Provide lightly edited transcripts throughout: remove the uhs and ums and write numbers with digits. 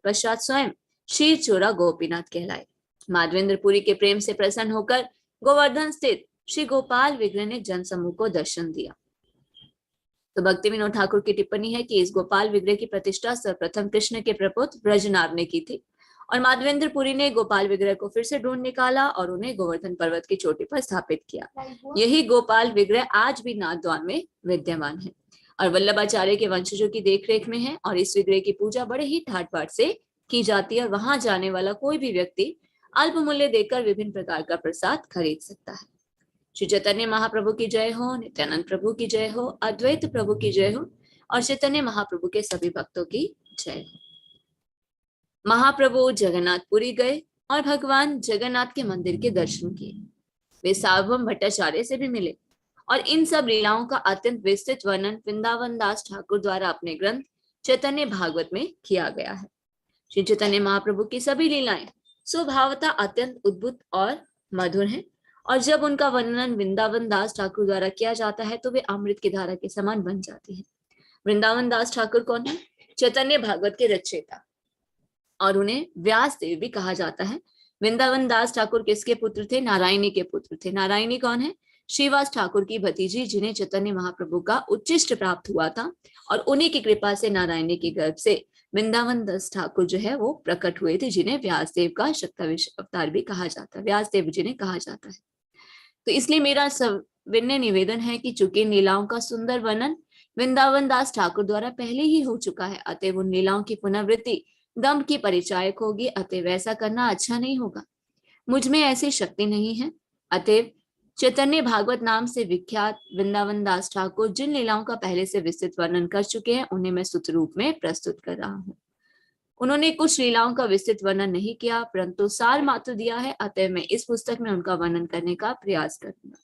तत्पश्चात स्वयं क्षीर चोरा गोपीनाथ कहलाए। माधवेंद्रपुरी के प्रेम से प्रसन्न होकर गोवर्धन स्थित श्री गोपाल विग्रह ने जन समूह को दर्शन दिया। तो भक्ति विनोद ठाकुर की टिप्पणी है कि इस गोपाल विग्रह की प्रतिष्ठा सर्वप्रथम कृष्ण के प्रपुत्र ब्रजनाभ ने की थी और माधवेंद्रपुरी ने गोपाल विग्रह को फिर से ढूंढ निकाला और उन्हें गोवर्धन पर्वत की चोटी पर स्थापित किया। यही गोपाल विग्रह आज भी नाथद्वार में विद्यमान है और वल्लभाचार्य के वंशजों की देखरेख में है और इस विग्रह की पूजा बड़े ही ठाट बाट से की जाती है और वहां जाने वाला कोई भी व्यक्ति अल्प मूल्य देकर विभिन्न प्रकार का प्रसाद खरीद सकता है। श्री चैतन्य महाप्रभु की जय हो, नित्यानंद प्रभु की जय हो, अद्वैत प्रभु की जय हो और चैतन्य महाप्रभु के सभी भक्तों की जय हो। महाप्रभु जगन्नाथपुरी गए और भगवान जगन्नाथ के मंदिर के दर्शन किए। वे सार्वभौम भट्टाचार्य से भी मिले और इन सब लीलाओं का अत्यंत विस्तृत वर्णन वृंदावन दास ठाकुर द्वारा अपने ग्रंथ चैतन्य भागवत में किया गया है। श्री चैतन्य महाप्रभु की सभी लीलाएं स्वभावतः अत्यंत उद्भुत और मधुर हैं और जब उनका वर्णन वृंदावन दास ठाकुर द्वारा किया जाता है तो वे अमृत की धारा के समान बन जाती है। वृंदावन दास ठाकुर कौन है? चैतन्य भागवत के रचयिता और उन्हें व्यास देव भी कहा जाता है। वृंदावन दास ठाकुर किसके पुत्र थे? नारायणी के पुत्र थे। नारायणी कौन है? श्रीवास ठाकुर की भतीजी, जिन्हें चैतन्य महाप्रभु का उच्चिष्ट प्राप्त हुआ था और उन्हीं की कृपा से नारायणी के गर्भ से वृंदावन दास ठाकुर जो है वो प्रकट हुए थे, जिन्हें व्यासदेव का शक्ताविश अवतार भी कहा जाता है, व्यासदेव जिन्हें कहा जाता है। तो इसलिए मेरा सविनय निवेदन है कि चूंकि इन लीलाओं का सुंदर वर्णन वृंदावन दास ठाकुर द्वारा पहले ही हो चुका है, अतएव उन लीलाओं की पुनरावृत्ति दम्भ की परिचायक होगी, अतएव ऐसा करना अच्छा नहीं होगा। मुझ में ऐसी शक्ति नहीं है। अतएव चैतन्य भागवत नाम से विख्यात वृंदावन दास ठाकुर जिन लीलाओं का पहले से विस्तृत वर्णन कर चुके हैं, उन्हें मैं स्तुति रूप में प्रस्तुत कर रहा हूँ। उन्होंने कुछ लीलाओं का विस्तृत वर्णन नहीं किया, परंतु सार मात्र दिया है, अतः मैं इस पुस्तक में उनका वर्णन करने का प्रयास करूंगा।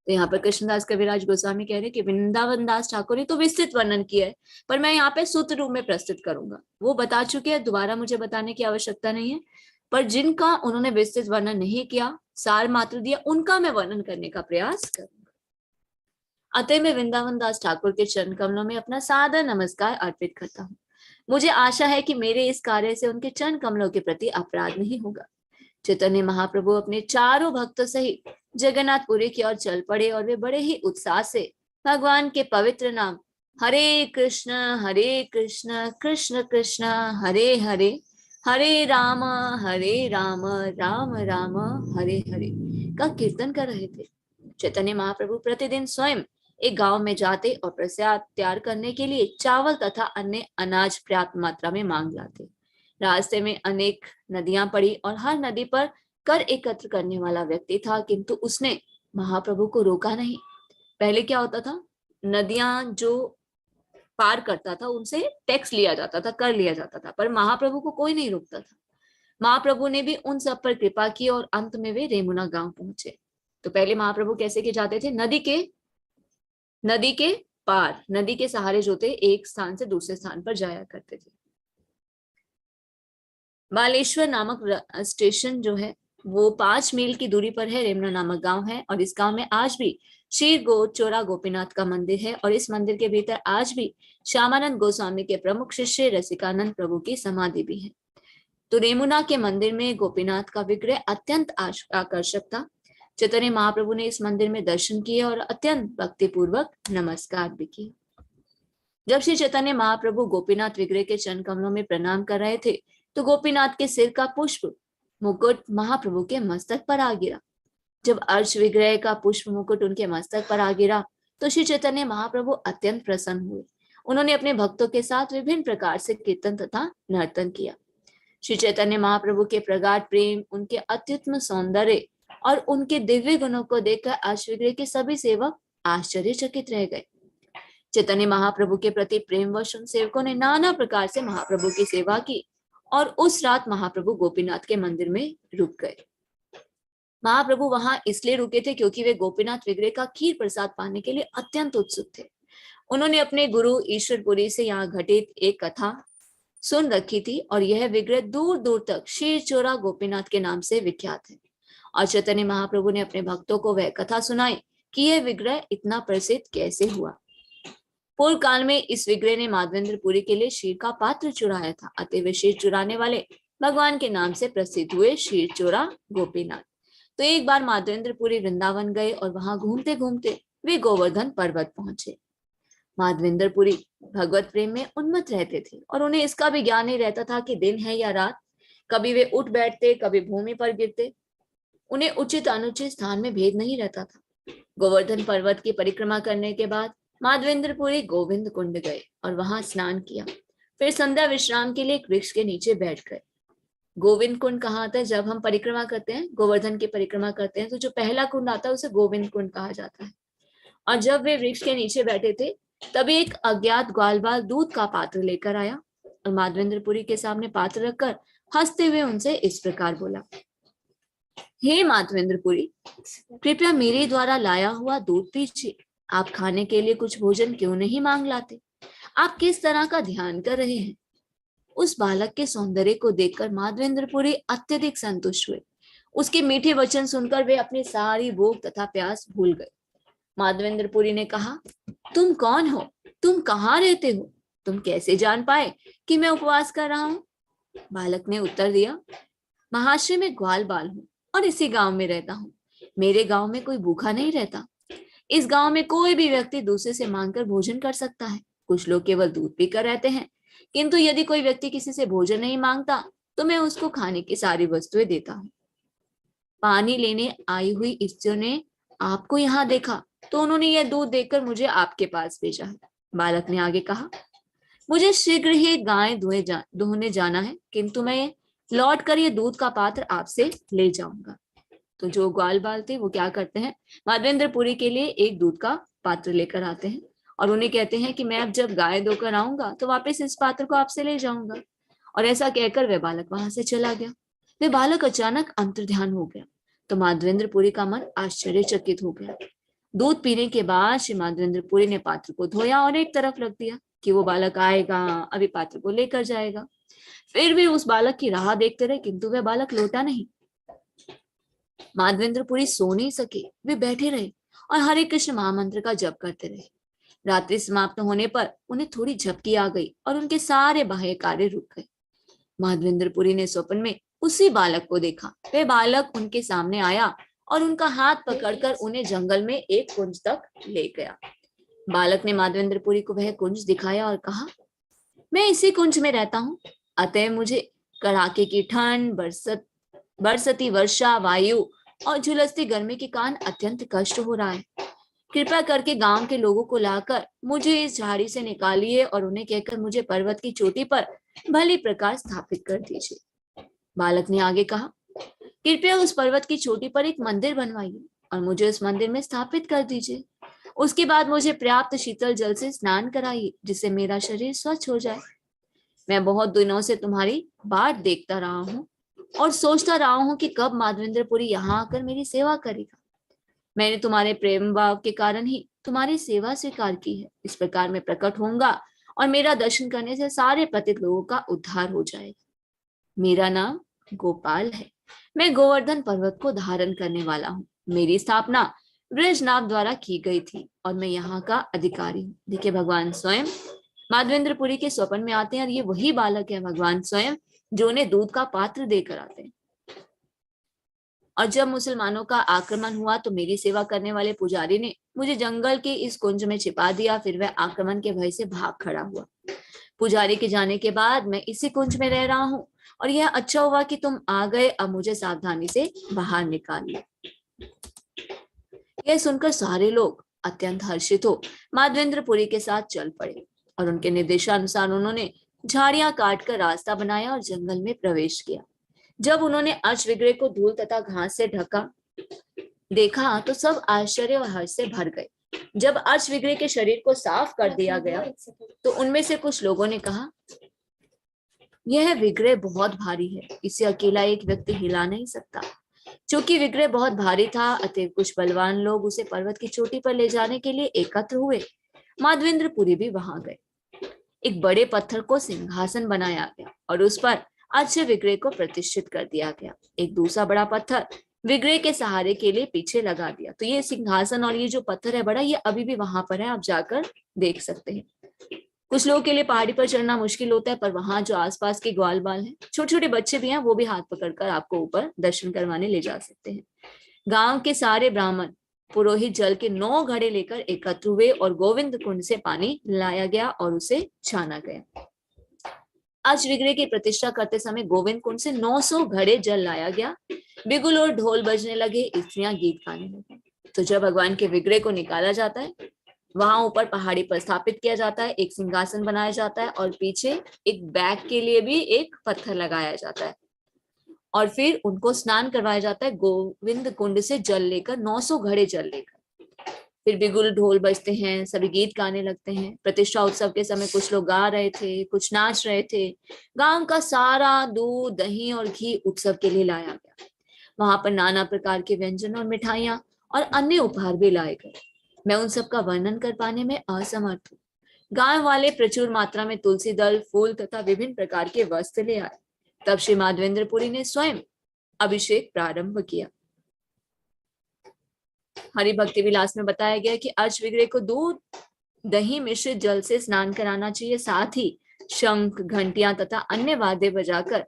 तो यहाँ पर कृष्णदास कविराज गोस्वामी कह रहे कि वृंदावन दास ठाकुर ने तो विस्तृत वर्णन किया है, पर मैं यहाँ पे सूत्र रूप में प्रस्तुत करूंगा। वो बता चुके हैं, दोबारा मुझे बताने की आवश्यकता नहीं है, पर जिनका उन्होंने विस्तृत वर्णन नहीं किया, सार मात्र दिया, उनका मैं वर्णन करने का प्रयास करूंगा। अतः मैं वृंदावन दास ठाकुर के चरण कमलों में अपना सादर नमस्कार अर्पित करता हूँ। मुझे आशा है कि मेरे इस कार्य से उनके चरण कमलों के प्रति अपराध नहीं होगा। चैतन्य महाप्रभु अपने चारों भक्तों सहित जगन्नाथपुरी की ओर चल पड़े और वे बड़े ही उत्साह से भगवान के पवित्र नाम हरे कृष्ण कृष्ण कृष्ण हरे हरे, हरे राम राम राम हरे हरे का कीर्तन कर रहे थे। चैतन्य महाप्रभु प्रतिदिन स्वयं एक गांव में जाते और प्रसाद तैयार करने के लिए चावल तथा अन्य अनाज पर्याप्त मात्रा में मांग लाते। रास्ते में अनेक नदियां पड़ी और हर नदी पर कर एकत्र करने वाला व्यक्ति था, किंतु उसने महाप्रभु को रोका नहीं। पहले क्या होता था, नदियां जो पार करता था उनसे टैक्स लिया जाता था, कर लिया जाता था, पर महाप्रभु को कोई नहीं रोकता था। महाप्रभु ने भी उन सब पर कृपा की और अंत में वे रेमुना गांव पहुंचे। तो पहले महाप्रभु कैसे के जाते थे? नदी के पार, नदी के सहारे जो थे एक स्थान से दूसरे स्थान पर जाया करते थे। बालेश्वर नामक स्टेशन जो है वो 5 मील की दूरी पर है। रेमुना नामक गांव है और इस गांव में आज भी श्री चोरा गोपीनाथ का मंदिर है और इस मंदिर के भीतर आज भी श्यामानंद गोस्वामी के प्रमुख शिष्य रसिकानंद प्रभु की समाधि भी है। तो रेमुना के मंदिर में गोपीनाथ का विग्रह अत्यंत आकर्षक था। चैतन्य महाप्रभु ने इस मंदिर में दर्शन किए और अत्यंत भक्ति पूर्वक नमस्कार भी किए। जब श्री चैतन्य महाप्रभु गोपीनाथ विग्रह के चरण कमलों में प्रणाम कर रहे थे तो गोपीनाथ के सिर का पुष्प मुकुट महाप्रभु के मस्तक पर आ गिरा। जब अर्च विग्रह का पुष्प मुकुट उनके मस्तक पर आ गिरा तो श्री चैतन्य महाप्रभु अत्यंत प्रसन्न हुए। उन्होंने अपने भक्तों के साथ विभिन्न प्रकार से कीर्तन तथा नर्तन किया। श्री चैतन्य महाप्रभु के प्रगाढ़ प्रेम, उनके अत्युत्तम सौंदर्य और उनके दिव्य गुणों को देखकर अर्च विग्रह के सभी सेवक आश्चर्यचकित रह गए। चैतन्य महाप्रभु के प्रति प्रेमवश उन सेवकों ने नाना प्रकार से महाप्रभु की सेवा की और उस रात महाप्रभु गोपीनाथ के मंदिर में रुक गए। महाप्रभु वहां इसलिए रुके थे क्योंकि वे गोपीनाथ विग्रह का खीर प्रसाद पाने के लिए अत्यंत उत्सुक थे। उन्होंने अपने गुरु ईश्वरपुरी से यहाँ घटित एक कथा सुन रखी थी और यह विग्रह दूर दूर तक क्षीर चोरा गोपीनाथ के नाम से विख्यात है। और चैतन्य महाप्रभु ने अपने भक्तों को वह कथा सुनाई कि यह विग्रह इतना प्रसिद्ध कैसे हुआ। पूर्व काल में इस विग्रह ने माधवेंद्रपुरी के लिए क्षीर का पात्र चुराया था, अतः वे क्षीर चुराने वाले भगवान के नाम से प्रसिद्ध हुए, क्षीर चोरा गोपीनाथ। तो एक बार माधवेंद्रपुरी वृंदावन गए और वहां घूमते घूमते वे गोवर्धन पर्वत पहुंचे। माधवेंद्रपुरी भगवत प्रेम में उन्मत्त रहते थे और उन्हें इसका भी ज्ञान नहीं रहता था कि दिन है या रात। कभी वे उठ बैठते, कभी भूमि पर गिरते। उन्हें उचित अनुचित स्थान में भेद नहीं रहता था। गोवर्धन पर्वत की परिक्रमा करने के बाद माधवेंद्रपुरी गोविंद कुंड गए और वहां स्नान किया। फिर संध्या विश्राम के लिए एक वृक्ष के नीचे बैठ गए। गोविंद कुंड कहाँ आता है? जब हम परिक्रमा करते हैं, गोवर्धन की परिक्रमा करते हैं, तो जो पहला कुंड आता है उसे गोविंद कुंड कहा जाता है। और जब वे वृक्ष के नीचे बैठे थे, तभी एक अज्ञात ग्वालबाल दूध का पात्र लेकर आया और माधवेंद्रपुरी के सामने पात्र रखकर हंसते हुए उनसे इस प्रकार बोला, हे माधवेंद्रपुरी, कृपया मेरे द्वारा लाया हुआ दूध पीजिए। आप खाने के लिए कुछ भोजन क्यों नहीं मांग लाते? आप किस तरह का ध्यान कर रहे हैं? उस बालक के सौंदर्य को देखकर माधवेंद्रपुरी अत्यधिक संतुष्ट हुए। उसके मीठे वचन सुनकर वे अपनी सारी भूख तथा प्यास भूल गए। माधवेंद्रपुरी ने कहा, तुम कौन हो? तुम कहाँ रहते हो? तुम कैसे जान पाए कि मैं उपवास कर रहा हूँ? बालक ने उत्तर दिया, महाशय, मैं ग्वाल बाल हूँ और इसी गांव में रहता हूँ। मेरे गांव में कोई भूखा नहीं रहता। इस गांव में कोई भी व्यक्ति दूसरे से मांगकर भोजन कर सकता है। कुछ लोग केवल दूध पीकर रहते हैं, किंतु यदि कोई व्यक्ति किसी से भोजन नहीं मांगता तो मैं उसको खाने की सारी वस्तुएं देता हूँ। पानी लेने आई इस स्त्री ने आपको यहाँ देखा तो उन्होंने यह दूध देकर मुझे आपके पास भेजा है। बालक ने आगे कहा, मुझे शीघ्र ही गाय दुहने जाना है, किंतु मैं लौट कर ये दूध का पात्र आपसे ले जाऊंगा। तो जो ग्वाल बाल थे वो क्या करते हैं, माधवेंद्रपुरी के लिए एक दूध का पात्र लेकर आते हैं और उन्हें कहते हैं कि मैं अब जब गाय धोकर आऊंगा तो वापस इस पात्र को आपसे ले जाऊंगा। और ऐसा कहकर वह बालक वहां से चला गया। वह बालक अचानक अंतर्ध्यान हो गया तो माधवेंद्रपुरी का मन आश्चर्यचकित हो गया। दूध पीने के बाद श्री माधवेंद्रपुरी ने पात्र को धोया और एक तरफ रख दिया कि वो बालक आएगा, अभी पात्र को लेकर जाएगा। फिर भी उस बालक की राह देखते रहे, किंतु वह बालक लौटा नहीं। माधवेंद्रपुरी सो नहीं सके। वे बैठे रहे और हरे कृष्ण महामंत्र का जप करते रहे। रात्रि समाप्त होने पर उन्हें थोड़ी झपकी आ गई और उनके सारे बाह्य कार्य रुक गए। माधवेंद्रपुरी ने स्वप्न में उसी बालक को देखा। वह बालक उनके सामने आया और उनका हाथ पकड़कर उन्हें जंगल में एक कुंज तक ले गया। बालक ने माधवेंद्रपुरी को वह कुंज दिखाया और कहा, मैं इसी कुंज में रहता हूँ, अतः मुझे कड़ाके की ठंड, बरसती वर्षा, वायु और झुलसती गर्मी के कारण अत्यंत कष्ट हो रहा है। कृपया करके गांव के लोगों को लाकर मुझे इस झाड़ी से निकालिए और उन्हें कहकर मुझे पर्वत की चोटी पर भली प्रकार स्थापित कर दीजिए। बालक ने आगे कहा, कृपया उस पर्वत की चोटी पर एक मंदिर बनवाइए और मुझे उस मंदिर में स्थापित कर दीजिए। उसके बाद मुझे पर्याप्त शीतल जल से स्नान कराइए, जिससे मेरा शरीर स्वच्छ हो जाए। मैं बहुत दिनों से तुम्हारी बाट देखता रहा हूँ और सोचता रहा हूँ कि कब माधवेंद्रपुरी यहाँ आकर मेरी सेवा करेगा। मैंने तुम्हारे प्रेम भाव के कारण ही तुम्हारी सेवा स्वीकार की है। इस प्रकार मैं प्रकट होऊंगा और मेरा दर्शन करने से सारे पतित लोगों का उद्धार हो जाएगा। मेरा नाम गोपाल है। मैं गोवर्धन पर्वत को धारण करने वाला हूँ। मेरी स्थापना ब्रजनाभ द्वारा की गई थी और मैं यहाँ का अधिकारी हूँ। देखिए, भगवान स्वयं माधवेंद्रपुरी के स्वप्न में आते हैं और ये वही बालक है, भगवान स्वयं, जो उन्हें दूध का पात्र देकर आते हैं। और जब मुसलमानों का आक्रमण हुआ तो मेरी सेवा करने वाले पुजारी ने मुझे जंगल के इस कुंज में छिपा दिया। फिर वह आक्रमण के भय से भाग खड़ा हुआ। पुजारी के जाने के बाद मैं इसी कुंज में रह रहा हूँ और यह अच्छा हुआ कि तुम आ गए। अब मुझे सावधानी से बाहर निकालिए। यह सुनकर सारे लोग अत्यंत हर्षित हो माधवेंद्रपुरी के साथ चल पड़े और उनके निर्देशानुसार उन्होंने झाड़ियां काटकर रास्ता बनाया और जंगल में प्रवेश किया। जब उन्होंने अर्श विग्रह को धूल तथा घास से ढका देखा तो सब आश्चर्य और हर्ष से भर गए। जब अर्श विग्रह के शरीर को साफ कर दिया गया तो उनमें से कुछ लोगों ने कहा, यह विग्रह बहुत भारी है, इसे अकेला एक व्यक्ति हिला नहीं सकता। चूंकि विग्रह बहुत भारी था, अतः कुछ बलवान लोग उसे पर्वत की चोटी पर ले जाने के लिए एकत्र हुए। माधवेंद्रपुरी भी वहां गए। एक बड़े पत्थर को सिंहासन बनाया गया और उस पर अच्छे विग्रह को प्रतिष्ठित कर दिया गया। एक दूसरा बड़ा पत्थर विग्रह के सहारे के लिए पीछे लगा दिया। तो ये सिंहासन और ये जो पत्थर है बड़ा, ये अभी भी वहां पर है, आप जाकर देख सकते हैं। कुछ लोगों के लिए पहाड़ी पर चढ़ना मुश्किल होता है, पर वहां जो आसपास के ग्वाल बाल हैं, छोटे छोटे बच्चे भी हैं, वो भी हाथ पकड़कर आपको ऊपर दर्शन करवाने ले जा सकते हैं। गांव के सारे ब्राह्मण पुरोहित जल के 9 घड़े लेकर एकत्र हुए और गोविंद कुंड से पानी लाया गया और उसे छाना गया। आज विग्रह की प्रतिष्ठा करते समय गोविंद कुंड से 900 घड़े जल लाया गया। बिगुल और ढोल बजने लगे, स्त्रियां गीत गाने लगी। तो जब भगवान के विग्रह को निकाला जाता है, वहां ऊपर पहाड़ी पर स्थापित किया जाता है, एक सिंहासन बनाया जाता है और पीछे एक बैग के लिए भी एक पत्थर लगाया जाता है और फिर उनको स्नान करवाया जाता है गोविंद कुंड से जल लेकर, 900 घड़े जल लेकर। फिर बिगुल ढोल बजते हैं, सभी गीत गाने लगते हैं। प्रतिष्ठा उत्सव के समय कुछ लोग गा रहे थे, कुछ नाच रहे थे। गांव का सारा दूध, दही और घी उत्सव के लिए लाया गया। वहां पर नाना प्रकार के व्यंजन और मिठाइयां और अन्य उपहार भी लाए गए। मैं उन सब का वर्णन कर पाने में असमर्थ हूँ। गांव वाले प्रचुर मात्रा में तुलसी दल, फूल तथा विभिन्न प्रकार के वस्त्र ले आए। तब श्री माधवेंद्रपुरी ने स्वयं अभिषेक प्रारंभ किया। हरि भक्ति विलास में बताया गया कि अर्च विग्रह को दूध दही मिश्रित जल से स्नान कराना चाहिए। साथ ही शंख, घंटियां तथा अन्य वाद्य बजाकर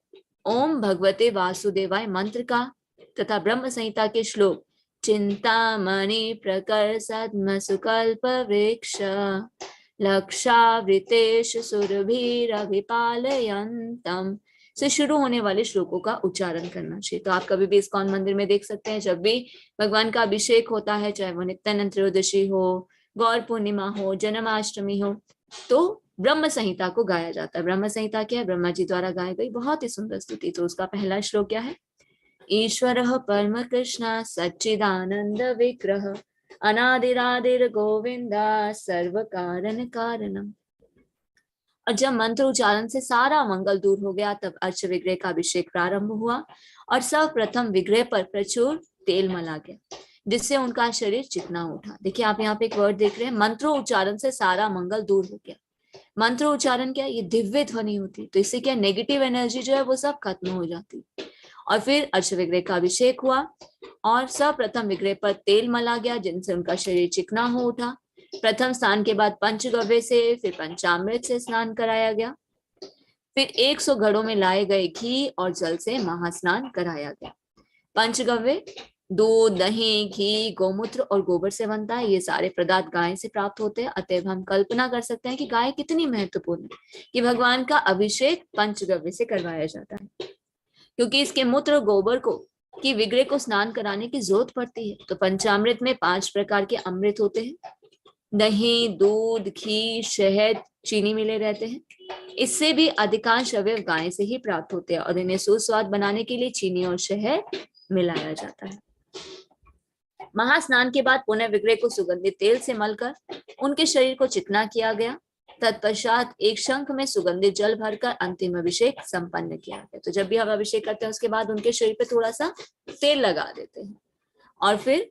ओम भगवते वासुदेवाय मंत्र का तथा ब्रह्म संहिता के श्लोक चिंतामणि प्रकर सद्म सुकल्प वृक्ष लक्षावृतेश सुरभिरभिपालयन्तम से शुरू होने वाले श्लोकों का उच्चारण करना चाहिए। तो आप कभी भी इस्कॉन मंदिर में देख सकते हैं, जब भी भगवान का अभिषेक होता है, चाहे वो नित्यानंद त्रयोदशी हो, गौर पूर्णिमा हो, जन्माष्टमी हो, तो ब्रह्म संहिता को गाया जाता है। ब्रह्म संहिता क्या है? ब्रह्मा जी द्वारा गाई गई बहुत ही सुंदर स्तुति। तो उसका पहला श्लोक क्या है? ईश्वरः परम कृष्ण सच्चिदानंद विग्रह अनादिरादिर गोविंदा सर्व कारण कारणम। और जब मंत्र उच्चारण से सारा मंगल दूर हो गया, तब अर्च विग्रह का अभिषेक प्रारंभ हुआ और सर्वप्रथम विग्रह पर प्रचुर तेल मला गया, जिससे उनका शरीर चिकना उठा। देखिए आप यहाँ पे एक वर्ड देख रहे हैं, मंत्र उच्चारण से सारा मंगल दूर हो गया। मंत्र उच्चारण क्या? ये दिव्य ध्वनि होती, तो इससे क्या नेगेटिव एनर्जी जो है वो सब खत्म हो जाती। और फिर अर्च विग्रह का अभिषेक हुआ और सर्वप्रथम विग्रह पर तेल मला गया, जिनसे उनका शरीर चिकना हो उठा। प्रथम स्नान के बाद पंचगव्य से, फिर पंचामृत से स्नान कराया गया। फिर 100 घड़ों में लाए गए घी और जल से महास्नान कराया गया। पंचगव्य दूध, दही, घी, गोमूत्र और गोबर से बनता है। ये सारे पदार्थ गाय से प्राप्त होते हैं। अतएव हम कल्पना कर सकते हैं कि गाय कितनी महत्वपूर्ण है कि भगवान का अभिषेक पंचगव्य से करवाया जाता है, क्योंकि इसके मूत्र गोबर को कि विग्रह को स्नान कराने की जरूरत पड़ती है। तो पंचामृत में 5 प्रकार के अमृत होते हैं। दही, दूध, घी, शहद, चीनी मिले रहते हैं। इससे भी अधिकांश अवयव गाय से ही प्राप्त होते हैं और इन्हें सुस्वाद बनाने के लिए चीनी और शहद मिलाया जाता है। महास्नान के बाद पुनः विग्रह को सुगंधित तेल से मलकर उनके शरीर को चिकना किया गया। तत्पश्चात एक शंख में सुगंधित जल भरकर अंतिम अभिषेक संपन्न किया गया। तो जब भी हम अभिषेक करते हैं, उसके बाद उनके शरीर पे थोड़ा सा तेल लगा देते हैं और फिर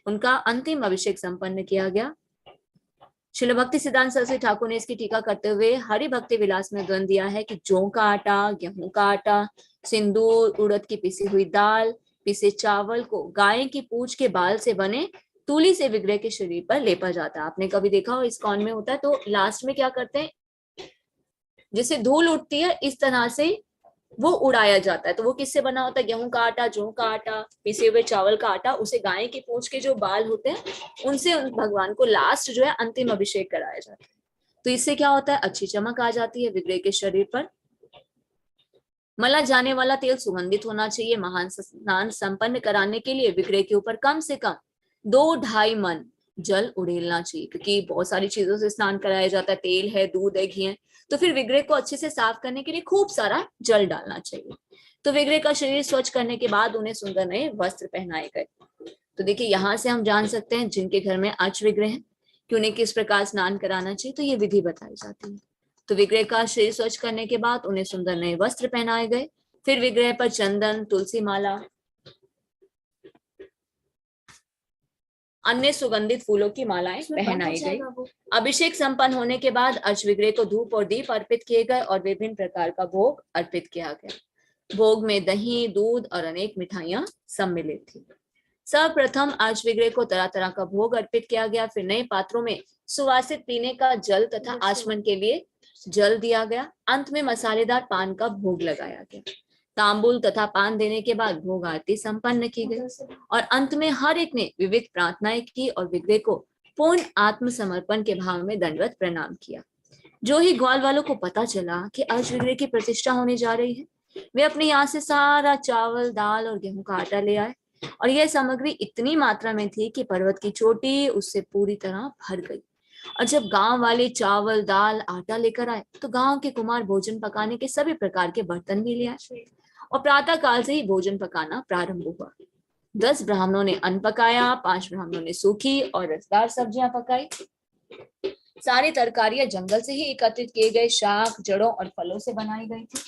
उनका अंतिम अभिषेक संपन्न किया गया। श्रील भक्ति सिद्धांत सरस्वती ठाकुर ने इसकी टीका करते हुए हरि भक्ति विलास में द्वंद दिया है कि जौ का आटा, गेहूं का आटा, सिंदूर, उड़द की पिसी हुई दाल, पिसे चावल को गाय की पूंछ के बाल से बने तूली से विग्रह के शरीर पर लेपा जाता है। आपने कभी देखा हो इस्कॉन में होता है, तो लास्ट में क्या करते हैं, जैसे धूल उठती है इस तरह से वो उड़ाया जाता है। तो वो किससे बना होता है? गेहूं का आटा, जौ का आटा, पिसे हुए चावल का आटा, उसे गाय की पूंछ के जो बाल होते हैं उनसे भगवान को लास्ट जो है अंतिम अभिषेक कराया जाता है। तो इससे क्या होता है? अच्छी चमक आ जाती है विग्रह के शरीर पर। मला जाने वाला तेल सुगंधित होना चाहिए। महान स्नान संपन्न कराने के लिए विग्रह के ऊपर कम से कम 2-2.5 मन जल उड़ेलना चाहिए, क्योंकि बहुत सारी चीजों से स्नान कराया जाता है, तेल है, दूध है, घी है। तो फिर विग्रह को अच्छे से साफ करने के लिए खूब सारा जल डालना चाहिए। तो विग्रह का शरीर स्वच्छ करने के बाद उन्हें सुंदर नए वस्त्र पहनाए गए। तो देखिए यहाँ से हम जान सकते हैं जिनके घर में अर्च विग्रह है कि उन्हें किस प्रकार स्नान कराना चाहिए। तो ये विधि बताई जाती है। तो विग्रह का शरीर स्वच्छ करने के बाद उन्हें सुंदर नए वस्त्र पहनाए गए। फिर विग्रह पर चंदन, तुलसी माला, अन्य सुगंधित फूलों की मालाएं पहनाई गई। अभिषेक संपन्न होने के बाद अर्च विग्रह को धूप और दीप अर्पित किए गए और विभिन्न प्रकार का भोग अर्पित किया गया। भोग में दही, दूध और अनेक मिठाइयां सम्मिलित थी। सर्वप्रथम अर्चविग्रह को तरह तरह का भोग अर्पित किया गया। फिर नए पात्रों में सुवासित पीने का जल तथा आचमन के लिए जल दिया गया। अंत में मसालेदार पान का भोग लगाया गया। तांबूल तथा पान देने के बाद भोग आरती संपन्न की गई और अंत में हर एक ने विविध प्रार्थनाएं की और विग्रह को पूर्ण आत्मसमर्पण के भाव में दंडवत प्रणाम किया। जो ही ग्वाल वालों को पता चला कि अर्चविग्रह की प्रतिष्ठा होने जा रही है, वे अपने यहाँ से सारा चावल, दाल और गेहूं का आटा ले आए और यह सामग्री इतनी मात्रा में थी कि पर्वत की चोटी उससे पूरी तरह भर गई। और जब गांव वाले चावल, दाल, आटा लेकर आए तो गांव के कुमार भोजन पकाने के सभी प्रकार के बर्तन भी ले आए और प्रातः काल से ही भोजन पकाना प्रारंभ हुआ। 10 ब्राह्मणों ने अन्न पकाया, 5 ब्राह्मणों ने सूखी और रसदार सब्जियां पकाई। सारी तरकारियां जंगल से ही एकत्रित किए गए शाक, जड़ों और फलों से बनाई गई थी।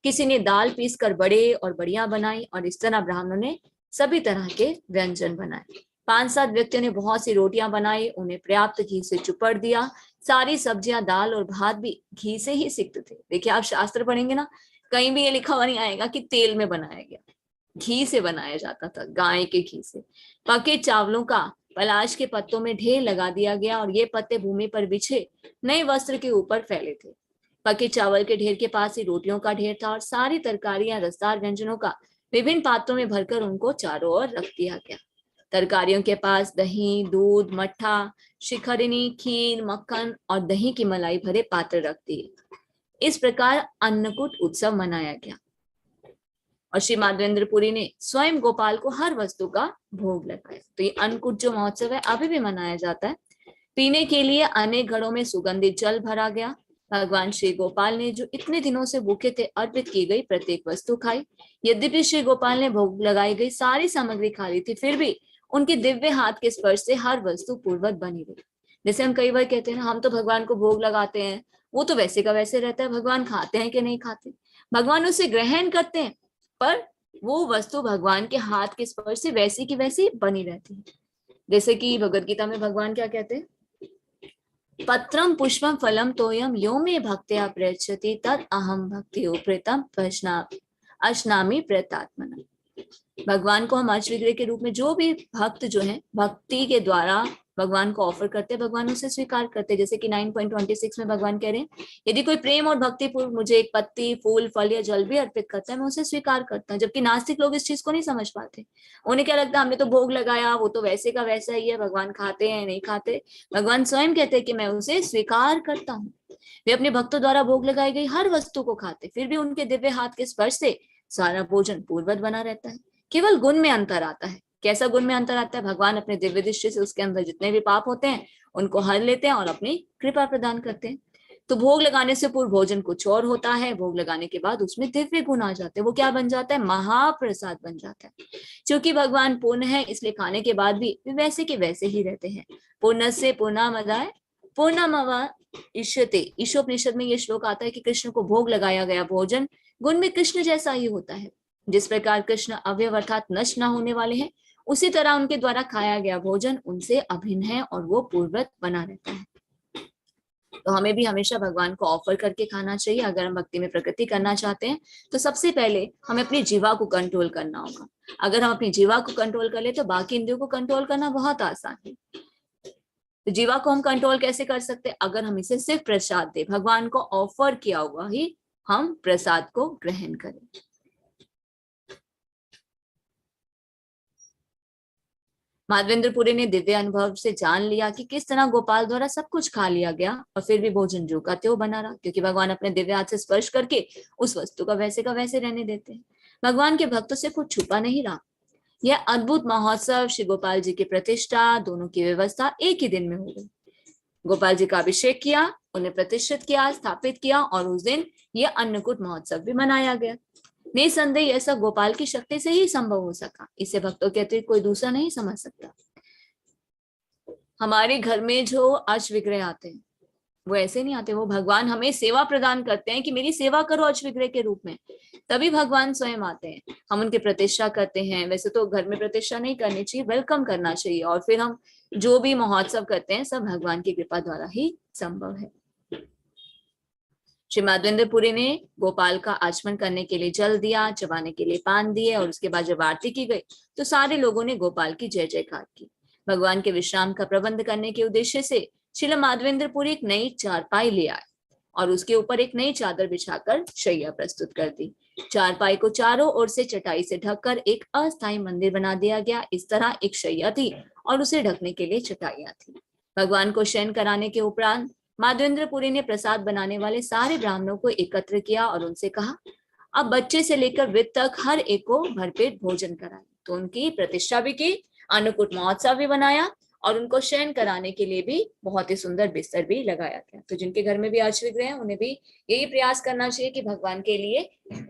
किसी ने दाल पीसकर बड़े और बढ़िया बनाई और इस तरह ब्राह्मणों ने सभी तरह के व्यंजन बनाए। 5-7 व्यक्तियों ने बहुत सी रोटियां बनाई, उन्हें पर्याप्त घी से चुपड़ दिया। सारी सब्जियां, दाल और भात भी घी से ही सिक्त थे। देखिए, आप शास्त्र पढ़ेंगे ना, कहीं भी ये लिखा हुआ नहीं आएगा कि तेल में बनाया गया, घी से बनाया जाता था, गाय के घी से। पके चावलों का पलाश के पत्तों में ढेर लगा दिया गया और ये पत्ते भूमि पर बिछे नए वस्त्र के ऊपर फैले थे। पके चावल के ढेर के पास ही रोटियों का ढेर था और सारी तरकारियां, रसदार व्यंजनों का विभिन्न पात्रों में भरकर उनको चारों ओर रख दिया गया। तरकारियों के पास दही, दूध, मट्ठा, शिखरिनी, खीर, मक्खन और दही की मलाई भरे पात्र रख दिए। इस प्रकार अन्नकूट उत्सव मनाया गया और श्री माधवेंद्रपुरी ने स्वयं गोपाल को हर वस्तु का भोग लगाया। तो ये अन्नकूट जो महोत्सव है अभी भी मनाया जाता है। पीने के लिए अनेक घड़ों में सुगंधित जल भरा गया। भगवान श्री गोपाल ने जो इतने दिनों से भूखे थे, अर्पित की गई प्रत्येक वस्तु खाई। यद्यपि श्री गोपाल ने भोग लगाई गई सारी सामग्री खा ली थी, फिर भी उनके दिव्य हाथ के स्पर्श से हर वस्तु पूर्ववत बनी रही। जैसे हम कई बार कहते हैं ना, हम तो भगवान को भोग लगाते हैं, वो तो वैसे का वैसे रहता है। भगवान खाते हैं कि नहीं खाते? भगवान उसे ग्रहण करते हैं, पर वो वस्तु भगवान के हाथ के स्पर्श से वैसी की वैसी बनी रहती है। जैसे कि भगवद गीता में भगवान क्या कहते हैं? पत्रम पुष्पम फलम तोयम यो मे भक्त्या प्रयच्छति तद अहम भक्ति उपृतम अश्नामि प्रयतात्मना। भगवान को हम अर्चविग्रह के रूप में जो भी भक्त जो है भक्ति के द्वारा भगवान को ऑफर करते हैं, भगवान उसे स्वीकार करते हैं। जैसे कि 9.26 में भगवान कह रहे हैं, यदि कोई प्रेम और भक्ति पूर्व मुझे एक पत्ती, फूल, फल या जल भी अर्पित करता है, मैं उसे स्वीकार करता हूँ। जबकि नास्तिक लोग इस चीज को नहीं समझ पाते। उन्हें क्या लगता है, हमने तो भोग लगाया, वो तो वैसे का वैसा ही है, भगवान खाते हैं नहीं खाते। भगवान स्वयं कहते हैं कि मैं उसे स्वीकार करता हूँ। वे अपने भक्तों द्वारा भोग लगाई गई हर वस्तु को खाते, फिर भी उनके दिव्य हाथ के स्पर्श से सारा भोजन पूर्ववत बना रहता है। केवल गुण में अंतर आता है। कैसा गुण में अंतर आता है? भगवान अपने दिव्य दृष्टि से उसके अंदर जितने भी पाप होते हैं उनको हर लेते हैं और अपनी कृपा प्रदान करते हैं। तो भोग लगाने से पूर्व भोजन कुछ और होता है, भोग लगाने के बाद उसमें दिव्य गुण आ जाते हैं। वो क्या बन जाता है? महाप्रसाद बन जाता है। क्योंकि भगवान पूर्ण है, इसलिए खाने के बाद भी वैसे के वैसे ही रहते हैं। पूर्णस्य पूर्णमादाय पूर्णमेवावशिष्यते। ईशोपनिषद में ये श्लोक आता है कि कृष्ण को भोग लगाया गया भोजन गुण में कृष्ण जैसा ही होता है। जिस प्रकार कृष्ण अवयव अर्थात नष्ट न होने वाले हैं, उसी तरह उनके द्वारा खाया गया भोजन उनसे अभिन्न है और वो पूर्ववत बना रहता है। तो हमें भी हमेशा भगवान को ऑफर करके खाना चाहिए। अगर हम भक्ति में प्रगति करना चाहते हैं तो सबसे पहले हमें अपनी जीवा को कंट्रोल करना होगा। अगर हम अपनी जीवा को कंट्रोल कर ले तो बाकी इंद्रियों को कंट्रोल करना बहुत आसान है। तो जीवा को हम कंट्रोल कैसे कर सकते हैं? अगर हम इसे सिर्फ प्रसाद दे, भगवान को ऑफर किया हुआ ही हम प्रसाद को ग्रहण करें। माधवेंद्रपुरी ने दिव्य अनुभव से जान लिया कि किस तरह गोपाल द्वारा सब कुछ खा लिया गया और फिर भी भोजन जो का त्यों बना रहा, क्योंकि भगवान अपने दिव्य हाथ से स्पर्श करके उस वस्तु का वैसे रहने देते हैं। भगवान के भक्तों से कुछ छुपा नहीं रहा। यह अद्भुत महोत्सव, श्री गोपाल जी की प्रतिष्ठा, दोनों की व्यवस्था एक ही दिन में हो गई। गोपाल जी का अभिषेक किया, उन्हें प्रतिष्ठित किया, स्थापित किया और उस दिन यह अन्नकूट महोत्सव भी मनाया गया। निसंदेह ऐसा गोपाल की शक्ति से ही संभव हो सका। इसे भक्तों के अतिरिक्त कोई दूसरा नहीं समझ सकता। हमारे घर में जो अर्चविग्रह आते हैं वो ऐसे नहीं आते, वो भगवान हमें सेवा प्रदान करते हैं कि मेरी सेवा करो अर्चविग्रह के रूप में, तभी भगवान स्वयं आते हैं। हम उनकी प्रतिष्ठा करते हैं। वैसे तो घर में प्रतिष्ठा नहीं करनी चाहिए, वेलकम करना चाहिए। और फिर हम जो भी महोत्सव करते हैं सब भगवान की कृपा द्वारा ही संभव है। श्री माधवेंद्रपुरी ने गोपाल का आचमन करने के लिए जल दिया, चबाने के लिए पान दिए, और उसके बाद जब आरती की गई तो सारे लोगों ने गोपाल की जय जयकार की। भगवान के विश्राम का प्रबंध करने के उद्देश्य से श्री माधवेंद्रपुरी एक नई चारपाई ले आए और उसके ऊपर एक नई चादर बिछाकर शैया प्रस्तुत कर दी। चारपाई को चारों ओर से चटाई से ढककर एक अस्थायी मंदिर बना दिया गया। इस तरह एक शैया थी और उसे ढकने के लिए चटाइयां थी। भगवान को शयन कराने के उपरांत माधवेंद्रपुरी ने प्रसाद बनाने वाले सारे ब्राह्मणों को एकत्र किया और उनसे कहा, अब बच्चे से लेकर वृद्ध तक हर एक को भरपेट भोजन कराएं। तो उनकी प्रतिष्ठा भी की, अन्नकूट महोत्सव भी बनाया और उनको शयन कराने के लिए भी बहुत ही सुंदर बिस्तर भी लगाया गया। तो जिनके घर में भी अश्वगृह हैं उन्हें भी यही प्रयास करना चाहिए कि भगवान के लिए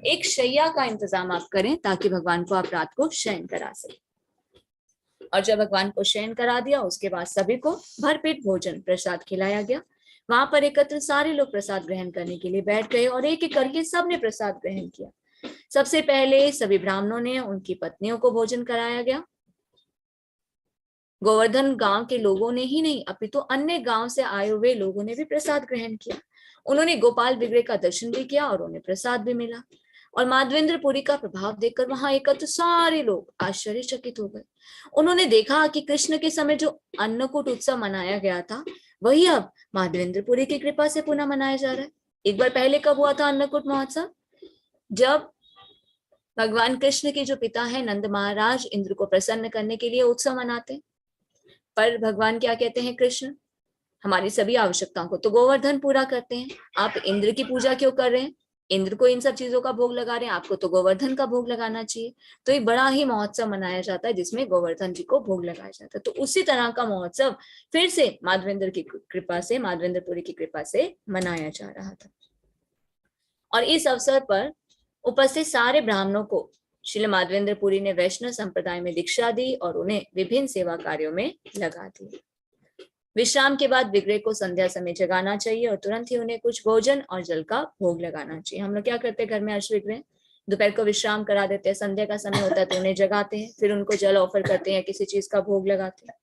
एक शैया का इंतजाम आप करें ताकि भगवान को आप रात को शयन करा सकें। और जब भगवान को शयन करा दिया उसके बाद सभी को भरपेट भोजन प्रसाद खिलाया गया। वहां पर एकत्र सारे लोग प्रसाद ग्रहण करने के लिए बैठ गए और एक एक करके सबने प्रसाद ग्रहण किया। सबसे पहले सभी ब्राह्मणों ने उनकी पत्नियों को भोजन कराया गया। गोवर्धन गांव के लोगों ने ही नहीं अपितु अन्य गांव से आए हुए लोगों ने भी प्रसाद ग्रहण किया। उन्होंने गोपाल विग्रह का दर्शन भी किया और उन्हें प्रसाद भी मिला। और माधवेंद्रपुरी का प्रभाव देखकर वहां एकत्र सारे लोग आश्चर्यचकित हो गए। उन्होंने देखा कि कृष्ण के समय जो अन्नकूट उत्सव मनाया गया था वही अब माधवेंद्रपुरी की कृपा से पुनः मनाया जा रहा है। एक बार पहले कब हुआ था अन्नकूट महोत्सव? जब भगवान कृष्ण के जो पिता है नंद महाराज इंद्र को प्रसन्न करने के लिए उत्सव मनाते हैं। पर भगवान क्या कहते हैं, कृष्ण हमारी सभी आवश्यकताओं को तो गोवर्धन पूरा करते हैं, आप इंद्र की पूजा क्यों कर रहे हैं? इंद्र को इन सब चीजों का भोग लगा रहे हैं, आपको तो गोवर्धन का भोग लगाना चाहिए। तो एक बड़ा ही महोत्सव मनाया जाता है जिसमें गोवर्धन जी को भोग लगाया जाता है। तो उसी तरह का महोत्सव फिर से माधवेंद्र की कृपा से, माधवेंद्रपुरी की कृपा से मनाया जा रहा था। और इस अवसर पर उपस्थित सारे ब्राह्मणों को श्री माधवेंद्रपुरी ने वैष्णव संप्रदाय में दीक्षा दी और उन्हें विभिन्न सेवा कार्यों में लगा दिया। विश्राम के बाद विग्रह को संध्या समय जगाना चाहिए और तुरंत ही उन्हें कुछ भोजन और जल का भोग लगाना चाहिए। हम लोग क्या करते हैं घर में अश्वविग्रह, दोपहर को विश्राम करा देते हैं, संध्या का समय होता है तो उन्हें जगाते हैं, फिर उनको जल ऑफर करते हैं, किसी चीज का भोग लगाते हैं।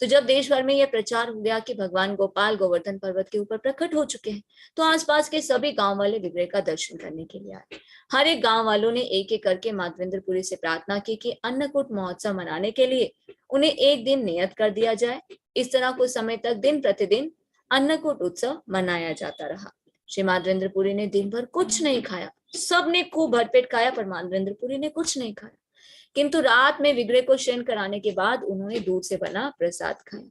तो जब देश भर में यह प्रचार हो गया कि भगवान गोपाल गोवर्धन पर्वत के ऊपर प्रकट हो चुके हैं तो आसपास के सभी गांव वाले विग्रह का दर्शन करने के लिए आए। हर एक गांव वालों ने एक एक करके माधवेंद्रपुरी से प्रार्थना की कि अन्नकूट महोत्सव मनाने के लिए उन्हें एक दिन नियत कर दिया जाए। इस तरह कुछ समय तक दिन प्रतिदिन अन्नकूट उत्सव मनाया जाता रहा। श्री माधवेंद्रपुरी ने दिन भर कुछ नहीं खाया, सबने खूब भरपेट खाया पर माधवेंद्रपुरी ने कुछ नहीं खाया। किंतु रात में विग्रह को शयन कराने के बाद उन्होंने दूध से बना प्रसाद खाया।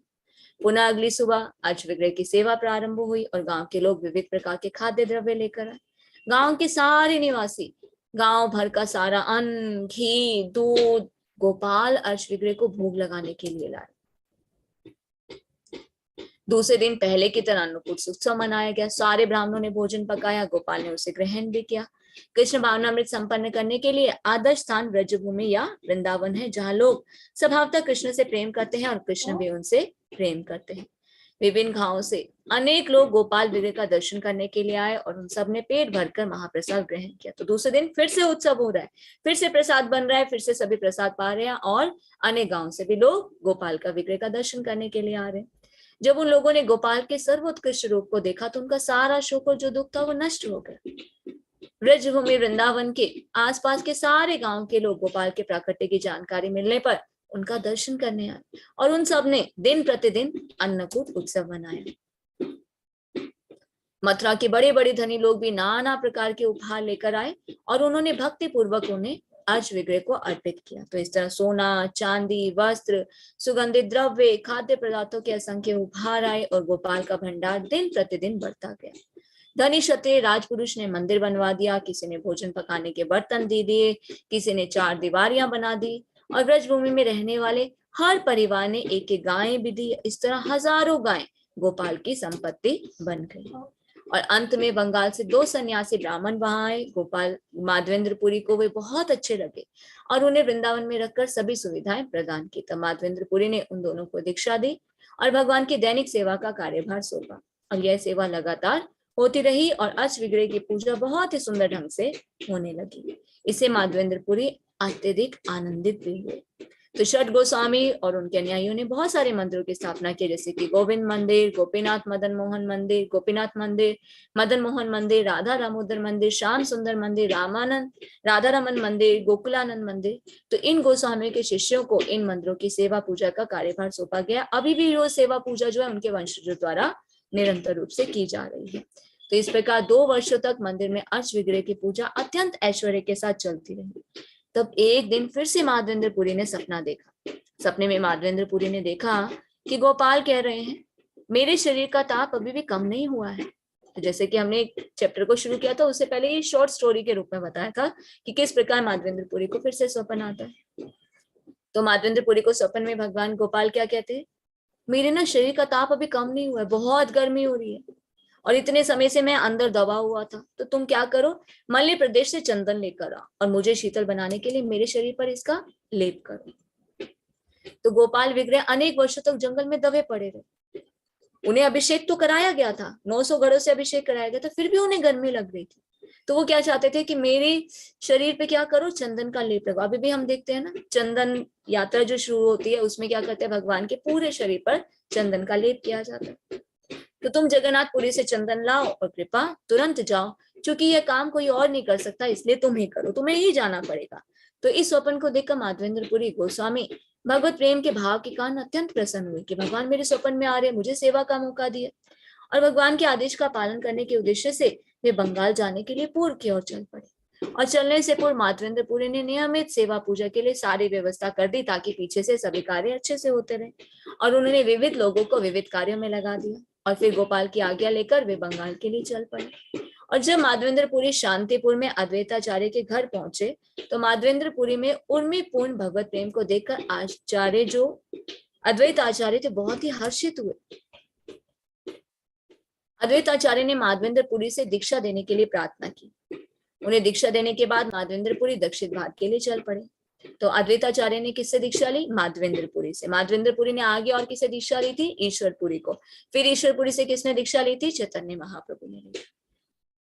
पुनः अगली सुबह आज विग्रह की सेवा प्रारंभ हुई और गांव के लोग विविध प्रकार के खाद्य द्रव्य लेकर आए। गांव के सारे निवासी गांव भर का सारा अन्न, घी, दूध गोपाल अर्च विग्रह को भोग लगाने के लिए लाए। दूसरे दिन पहले की तरह अन्नकूट उत्सव मनाया गया। सारे ब्राह्मणों ने भोजन पकाया, गोपाल ने उसे ग्रहण भी किया। कृष्ण भावनामृत संपन्न करने के लिए आदर्श स्थान ब्रजभूमि या वृंदावन है जहां लोग स्वभावतः कृष्ण से प्रेम करते हैं और कृष्ण भी उनसे प्रेम करते हैं। विभिन्न गांवों से अनेक लोग गोपाल विग्रह का दर्शन करने के लिए आए और उन सब ने पेट भरकर महाप्रसाद ग्रहण किया। तो दूसरे दिन फिर से उत्सव हो रहा है, फिर से प्रसाद बन रहा है, फिर से सभी प्रसाद पा रहे हैं और अनेक गांवों से भी लोग गोपाल का विग्रह का दर्शन करने के लिए आ रहे हैं। जब उन लोगों ने गोपाल के सर्वोत्कृष्ट रूप को देखा तो उनका सारा शोक और जो दुख था वो नष्ट हो गया। ब्रजभूमि वृंदावन के आसपास के सारे गांव के लोग गोपाल के प्राकट्य की जानकारी मिलने पर उनका दर्शन करने आए और उन सब ने दिन प्रतिदिन अन्नकूट उत्सव मनाया। मथुरा के बड़े बड़े धनी लोग भी नाना प्रकार के उपहार लेकर आए और उन्होंने भक्ति पूर्वक उन्हें अर्च विग्रह को अर्पित किया। तो इस तरह सोना, चांदी, वस्त्र, सुगंधित द्रव्य, खाद्य पदार्थों के असंख्य उपहार आए और गोपाल का भंडार दिन प्रतिदिन बढ़ता गया। धनी क्षत्रिय राजपुरुष ने मंदिर बनवा दिया, किसी ने भोजन पकाने के बर्तन दे दिए, किसी ने 4 दीवारियां बना दी और ब्रजभूमि में रहने वाले हर परिवार ने एक एक गायें भी दी। इस तरह हजारों गायें गोपाल की संपत्ति बन गई। और अंत में बंगाल से 2 सन्यासी ब्राह्मण वहां आए। गोपाल माधवेंद्रपुरी को वे बहुत अच्छे लगे और उन्हें वृंदावन में रखकर सभी सुविधाएं प्रदान की। तब माधवेंद्रपुरी ने उन दोनों को दीक्षा दी और भगवान की दैनिक सेवा का कार्यभार सौंपा और यह सेवा लगातार होती रही और अर्च विग्रह की पूजा बहुत ही सुंदर ढंग से होने लगी। इसे माधवेंद्रपुरी अत्यधिक आनंदित भी हुए। तो षट गोस्वामी और उनके अनुयायियों ने बहुत सारे मंदिरों की स्थापना की, जैसे कि गोविंद मंदिर, गोपीनाथ मदन मोहन मंदिर, गोपीनाथ मंदिर, मदन मोहन मंदिर, राधा दामोदर मंदिर, श्याम सुंदर मंदिर, रामानंद राधा रमन मंदिर, गोकुलानंद मंदिर। तो इन गोस्वामियों के शिष्यों को इन मंदिरों की सेवा पूजा का कार्यभार सौंपा गया। अभी भी रोज सेवा पूजा जो है उनके वंशजों द्वारा निरंतर रूप से की जा रही है। तो इस प्रकार 2 वर्षों तक मंदिर में अर्च विग्रह की पूजा अत्यंत ऐश्वर्य के साथ चलती रही। तब एक दिन फिर से माधवेंद्र पुरी ने सपना देखा। सपने में माधवेंद्र पुरी ने देखा कि गोपाल कह रहे हैं, मेरे शरीर का ताप अभी भी कम नहीं हुआ है। तो जैसे कि हमने चैप्टर को शुरू किया था, उससे पहले ये शॉर्ट स्टोरी के रूप में बताया था कि किस प्रकार माधवेंद्र पुरी को फिर से स्वप्न आता है। तो माधवेंद्र पुरी को स्वप्न में भगवान गोपाल क्या कहते हैं, मेरे ना शरीर का ताप अभी कम नहीं हुआ है, बहुत गर्मी हो रही है और इतने समय से मैं अंदर दबा हुआ था। तो तुम क्या करो, मल्य प्रदेश से चंदन लेकर आओ और मुझे शीतल बनाने के लिए मेरे शरीर पर इसका लेप करो। तो गोपाल विग्रह अनेक वर्षों तक जंगल में दबे पड़े रहे। उन्हें अभिषेक तो कराया गया था, 900 घड़ों से अभिषेक कराया गया था, फिर भी उन्हें गर्मी लग रही थी। तो वो क्या चाहते थे कि मेरे शरीर पे क्या करो, चंदन का लेप लगाओ। अभी भी हम देखते हैं ना, चंदन यात्रा जो शुरू होती है उसमें क्या करते हैं, भगवान के पूरे शरीर पर चंदन का लेप किया जाता है। तो तुम जगन्नाथपुरी से चंदन लाओ और कृपा तुरंत जाओ, क्योंकि यह काम कोई और नहीं कर सकता, इसलिए तुम ही करो, तुम्हें ही जाना पड़ेगा। तो इस स्वप्न को देखकर माधवेंद्र पुरी गोस्वामी भगवत प्रेम के भाव के कारण अत्यंत प्रसन्न हुए कि भगवान मेरे स्वप्न में आ रहे, मुझे सेवा का मौका दिया। और भगवान के आदेश का पालन करने के उद्देश्य से वे बंगाल जाने के लिए पूर्व की ओर चल पड़े। और चलने से पूर्व माधवेंद्र पुरी ने नियमित सेवा पूजा के लिए सारी व्यवस्था कर दी, ताकि पीछे से सभी कार्य अच्छे से होते रहे। और उन्होंने विविध लोगों को विविध कार्यों में लगा दिया और फिर गोपाल की आज्ञा लेकर वे बंगाल के लिए चल पड़े। और जब माधवेंद्र पुरी शांतिपुर में अद्वैताचार्य के घर पहुंचे, तो माधवेंद्र पुरी में उर्मी पूर्ण भगवत प्रेम को देखकर आचार्य जो अद्वैताचार्य थे बहुत ही हर्षित हुए। अद्वैताचार्य ने माधवेंद्र पुरी से दीक्षा देने के लिए प्रार्थना की। उन्हें दीक्षा देने के बाद माधवेंद्र पुरी दक्षिण भारत के लिए चल पड़े। तो अद्वैताचार्य ने किससे दीक्षा ली, माधवेंद्र पुरी से। माधवेंद्र पुरी ने आगे और किसे दीक्षा ली थी, ईश्वरपुरी को। फिर ईश्वरपुरी से किसने दीक्षा ली थी, चैतन्य महाप्रभु ने ली।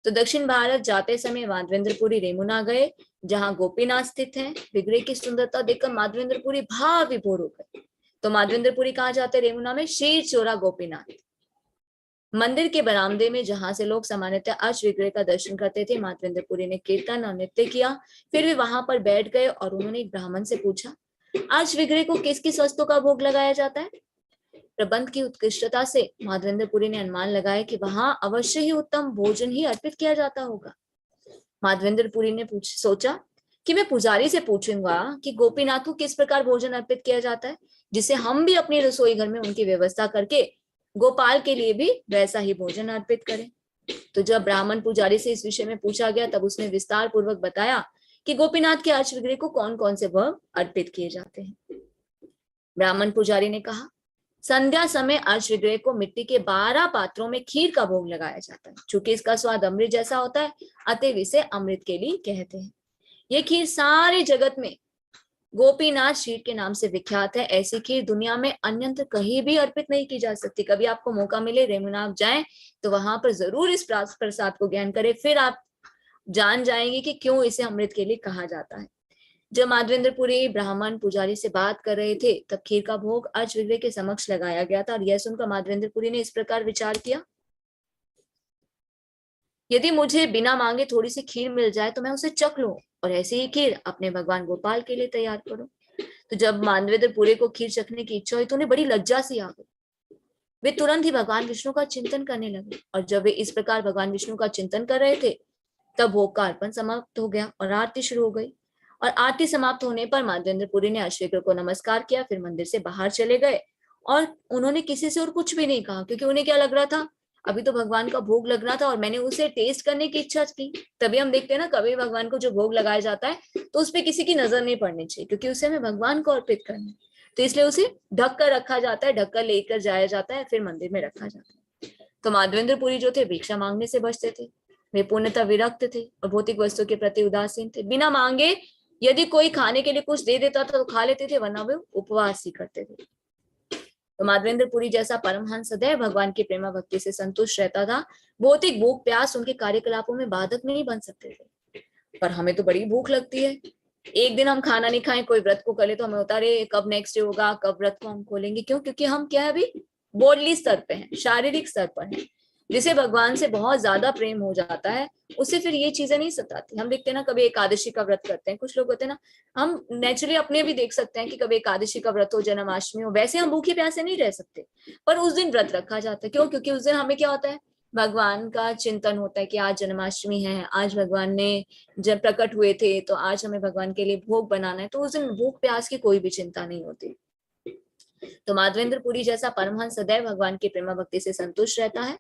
तो दक्षिण भारत जाते समय माधवेंद्र पुरी रेमुना गए, जहां गोपीनाथ स्थित हैं। विग्रह की सुंदरता देखकर माधवेंद्र पुरी भाव विभोर हो गए। तो माधवेंद्र पुरी कहाँ जाते, रेमुना में शीर चोरा गोपीनाथ मंदिर के बरामदे में, जहां से लोग सामान्यतः अर्च विग्रह का दर्शन करते थे। माधवेंद्र पुरी ने कीर्तन और नृत्य किया। फिर वे वहां पर बैठ गए और उन्होंने एक ब्राह्मण से पूछा, अर्च विग्रह को किस किस वस्तु का भोग लगाया जाता है। प्रबंध की उत्कृष्टता से माधवेंद्र पुरी ने अनुमान लगाया कि वहां अवश्य ही उत्तम भोजन ही अर्पित किया जाता होगा। माधवेंद्र पुरी ने सोचा कि मैं पुजारी से पूछूंगा कि गोपीनाथ को किस प्रकार भोजन अर्पित किया जाता है, जिससे हम भी अपने रसोई घर में उनकी व्यवस्था करके गोपाल के लिए भी वैसा ही भोजन अर्पित करें। तो जब ब्राह्मण पुजारी से इस विषय में पूछा गया, तब उसने विस्तार पूर्वक बताया कि गोपीनाथ के अर्च विग्रह को कौन कौन से भोग अर्पित किए जाते हैं। ब्राह्मण पुजारी ने कहा, संध्या समय अर्च विग्रह को मिट्टी के 12 पात्रों में खीर का भोग लगाया जाता है। चूंकि इसका स्वाद अमृत जैसा होता है, अतएव इसे अमृत के लिए कहते हैं। यह खीर सारे जगत में गोपीनाथ शीर के नाम से विख्यात है। ऐसी खीर दुनिया में अन्यत्र कहीं भी अर्पित नहीं की जा सकती। कभी आपको मौका मिले, रेमुना आप जाएं, तो वहां पर जरूर इस प्रसाद को ग्रहण करें, फिर आप जान जाएंगे कि क्यों इसे अमृत के लिए कहा जाता है। जब माधवेंद्र पुरी ब्राह्मण पुजारी से बात कर रहे थे, तब खीर का भोग अर्च विग्रह के समक्ष लगाया गया था। और यह सुनकर माधवेंद्र पुरी ने इस प्रकार विचार किया, यदि मुझे बिना मांगे थोड़ी सी खीर मिल जाए तो मैं उसे चख लूं और ऐसी ही खीर अपने भगवान गोपाल के लिए तैयार करूं। तो जब माधवेंद्र पुरी को खीर चखने की इच्छा हुई, तो उन्हें बड़ी लज्जा सी आ गई। वे तुरंत ही भगवान विष्णु का चिंतन करने लगे। और जब वे इस प्रकार भगवान विष्णु का चिंतन कर रहे थे, तब भोग का अर्पण समाप्त हो गया और आरती शुरू हो गई। और आरती समाप्त होने पर माधवेंद्र पुरी ने अश्विग्र को नमस्कार किया, फिर मंदिर से बाहर चले गए। और उन्होंने किसी से और कुछ भी नहीं कहा, क्योंकि उन्हें क्या लग रहा था, अभी तो भगवान का भोग लगना था और मैंने उसे टेस्ट करने की इच्छा थी। तभी हम देखते हैं ना, कभी भगवान को जो भोग लगाया जाता है तो उस पर किसी की नजर नहीं पड़नी चाहिए, क्योंकि उसे हमें भगवान को अर्पित करना है। तो इसलिए उसे ढक कर रखा जाता है, ढक कर लेकर जाया जाता है, फिर मंदिर में रखा जाता है। तो माधवेंद्र पुरी जो थे, भिक्षा मांगने से बचते थे। वे पूर्णतः विरक्त थे और भौतिक वस्तु के प्रति उदासीन थे। बिना मांगे यदि कोई खाने के लिए कुछ दे देता था तो खा लेते थे, वरना वे उपवास ही करते थे। तो माधवेंद्र पुरी जैसा परमहंस सदैव भगवान की प्रेमा भक्ति से संतुष्ट रहता था। भौतिक भूख प्यास उनके कार्यकलापों में बाधक नहीं बन सकते थे। पर हमें तो बड़ी भूख लगती है, एक दिन हम खाना नहीं खाएं, कोई व्रत को कर ले तो हमें होता है कब नेक्स्ट डे होगा, कब व्रत को हम खोलेंगे। क्यों? क्योंकि हम क्या है अभी बॉडली स्तर पे हैं, शारीरिक स्तर पर हैं। जिसे भगवान से बहुत ज्यादा प्रेम हो जाता है उसे फिर ये चीजें नहीं सताती। हम देखते हैं ना, कभी एकादशी का व्रत करते हैं, कुछ लोग होते हैं ना, हम नेचुरली अपने भी देख सकते हैं कि कभी एकादशी का व्रत हो, जन्माष्टमी हो, वैसे हम भूखे प्यासे नहीं रह सकते, पर उस दिन व्रत रखा जाता है। क्यों? क्योंकि उस दिन हमें क्या होता है, भगवान का चिंतन होता है कि आज जन्माष्टमी है, आज भगवान ने जब प्रकट हुए थे तो आज हमें भगवान के लिए भोग बनाना है। तो उस दिन भूख प्यास की कोई भी चिंता नहीं होती। तो माधवेंद्र पुरी जैसा परमहंस सदैव भगवान की प्रेमा भक्ति से संतुष्ट रहता है।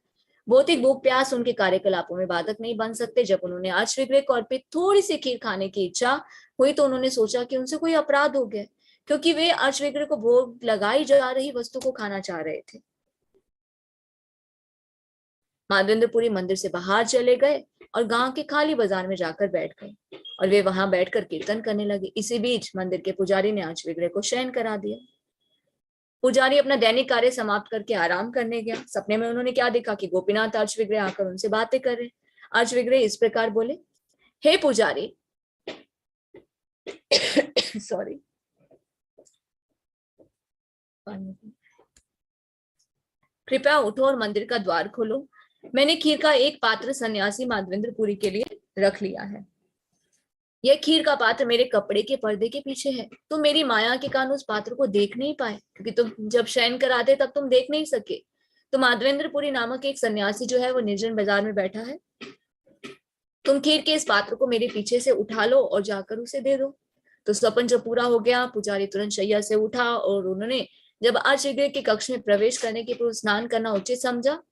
भौतिक भूख प्यास उनके कार्यकलापों में बाधक नहीं बन सकते। जब उन्होंने आज विग्रह को अर्पित थोड़ी सी खीर खाने की इच्छा हुई तो उन्होंने सोचा कि उनसे कोई अपराध हो गया, क्योंकि वे अर्च विग्रह को भोग लगाई जा रही वस्तु को खाना चाह रहे थे। माधवेंद्रपुरी मंदिर से बाहर चले गए और गांव के खाली बाजार में जाकर बैठ गए और वे वहां बैठकर कीर्तन करने लगे। इसी बीच मंदिर के पुजारी ने अर्च विग्रह को शयन करा दिया। पुजारी अपना दैनिक कार्य समाप्त करके आराम करने गया। सपने में उन्होंने क्या देखा कि गोपीनाथ अर्च विग्रह आकर उनसे बातें कर रहे। अर्च विग्रह इस प्रकार बोले, हे पुजारी सॉरी कृपया उठो और मंदिर का द्वार खोलो। मैंने खीर का एक पात्र सन्यासी माधवेंद्रपुरी के लिए रख लिया है। यह खीर का पात्र मेरे कपड़े के पर्दे के पीछे है। तुम मेरी माया के कारण उस पात्र को देख नहीं पाए, क्योंकि तुम जब शयन कराते तब तुम देख नहीं सके। तो माधवेंद्रपुरी नामक एक सन्यासी जो है वो निर्जन बाजार में बैठा है। तुम खीर के इस पात्र को मेरे पीछे से उठा लो और जाकर उसे दे दो। तो स्वप्न जब पूरा हो गया, पुजारी तुरंत शैया से उठा और उन्होंने जब अर्च विग्रह के कक्ष में प्रवेश करने के पूर्व स्नान करना उचित समझा,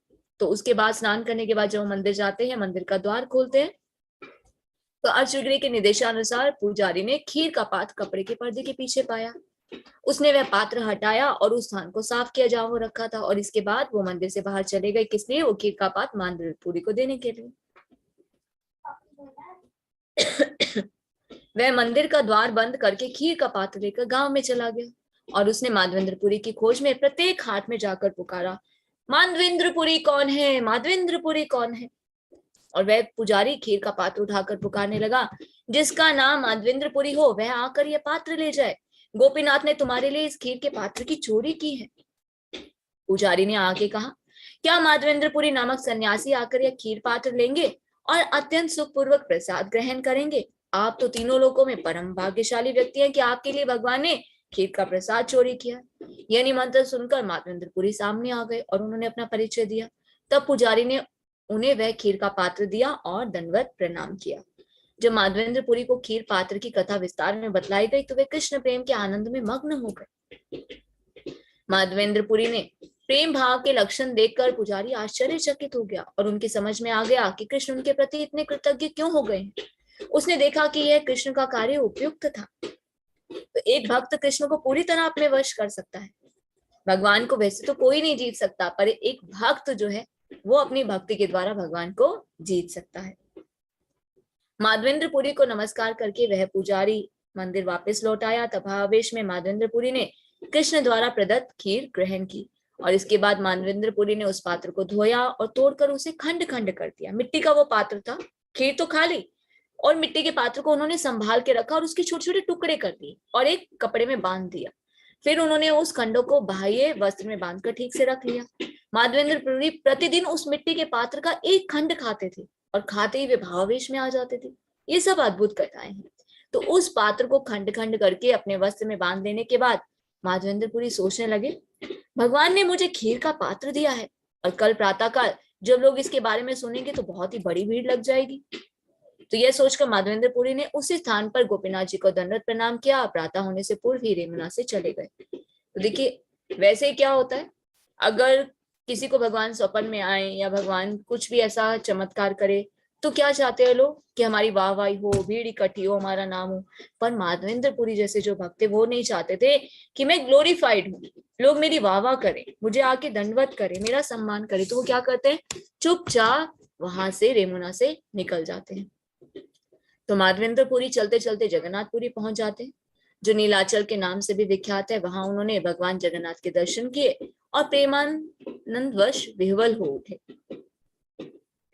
तो उसके बाद स्नान करने के बाद जब मंदिर जाते हैं, मंदिर का द्वार खोलते हैं, तो अर्च विग्रह के निर्देशानुसार पुजारी ने खीर का पात्र कपड़े के पर्दे के पीछे पाया। उसने वह पात्र हटाया और उस स्थान को साफ किया जहां वो रखा था, और इसके बाद वो मंदिर से बाहर चले गए। किस लिए? वो खीर का पात्र माधवेंद्रपुरी को देने के लिए। वह मंदिर का द्वार बंद करके खीर का पात्र लेकर गांव में चला गया और उसने माधवेंद्रपुरी की खोज में प्रत्येक हाट में जाकर पुकारा, माधवेंद्रपुरी कौन है, माधवेंद्रपुरी कौन है। और वह पुजारी खीर का पात्र उठाकर पुकारने लगा, जिसका नाम माधवेंद्रपुरी हो वह आकर यह पात्र ले जाए। गोपीनाथ ने तुम्हारे लिए इस खीर के पात्र की चोरी की है। पुजारी ने आके कहा, क्या माधवेंद्रपुरी नामक सन्यासी आकर यह खीर पात्र लेंगे और अत्यंत सुखपूर्वक प्रसाद ग्रहण करेंगे? आप तो तीनों लोकों में परम भाग्यशाली व्यक्ति हैं कि आपके लिए भगवान ने खीर का प्रसाद चोरी किया। यह निमंत्रण सुनकर माधवेंद्रपुरी सामने आ गए और उन्होंने अपना परिचय दिया। तब पुजारी ने उन्हें वह खीर का पात्र दिया और दंडवत प्रणाम किया। जब माधवेंद्रपुरी को खीर पात्र की कथा विस्तार में बतलाई गई तो वे कृष्ण प्रेम के आनंद में मग्न हो गए। माधवेंद्रपुरी ने प्रेम भाव के लक्षण देखकर पुजारी आश्चर्यचकित हो गया और उनकी समझ में आ गया कि कृष्ण उनके प्रति इतने कृतज्ञ क्यों हो गए। उसने देखा कि यह कृष्ण का कार्य उपयुक्त था। तो एक भक्त कृष्ण को पूरी तरह अपने वश कर सकता है। भगवान को वैसे तो कोई नहीं जीत सकता, पर एक भक्त जो है वो अपनी भक्ति के द्वारा भगवान को जीत सकता है। माधवेंद्रपुरी को नमस्कार करके वह पुजारी मंदिर वापस लौट आया। तब आवेश में माधवेंद्रपुरी ने कृष्ण द्वारा प्रदत्त खीर ग्रहण की और इसके बाद माधवेंद्रपुरी ने उस पात्र को धोया और तोड़कर उसे खंड खंड कर दिया। मिट्टी का वो पात्र था, खीर तो खा ली, और मिट्टी के पात्र को उन्होंने संभाल के रखा और उसके छोटे छोटे टुकड़े कर दिए और एक कपड़े में बांध दिया। फिर उन्होंने उस खंडों को बाह्य वस्त्र में बांधकर ठीक से रख लिया। माधवेंद्रपुरी प्रतिदिन उस मिट्टी के पात्र का एक खंड खाते थे और खाते ही वे भावावेश में आ जाते थे। ये सब अद्भुत कथाएं हैं। तो उस पात्र को खंड खंड करके अपने वस्त्र में बांध देने के बाद माधवेंद्रपुरी सोचने लगे, भगवान ने मुझे खीर का पात्र दिया है और कल प्रातःकाल जब लोग इसके बारे में सुनेंगे तो बहुत ही बड़ी भीड़ लग जाएगी। तो यह सोचकर माधवेंद्रपुरी ने उसी स्थान पर गोपीनाथ जी को दंडवत प्रणाम किया। प्रातः होने से पूर्व ही रेमुना से चले गए। तो देखिए वैसे ही क्या होता है, अगर किसी को भगवान स्वप्न में आए या भगवान कुछ भी ऐसा चमत्कार करे तो क्या चाहते हैं लोग कि हमारी वाहवाही हो, भीड़ इकट्ठी हो, हमारा नाम हो। पर माधवेंद्रपुरी जैसे जो भक्त थे वो नहीं चाहते थे कि मैं ग्लोरीफाइड हूँ, लोग मेरी वाहवाह करें, मुझे आके दंडवत करें, मेरा सम्मान करें। तो वो क्या करते हैं, चुपचाप वहां से रेमुना से निकल जाते हैं। तो माधवेंद्रपुरी चलते चलते जगन्नाथपुरी पहुंच जाते हैं, जो नीलाचल के नाम से भी विख्यात है। वहां उन्होंने भगवान जगन्नाथ के दर्शन किए और प्रेमानंदवश विह्वल हो उठे।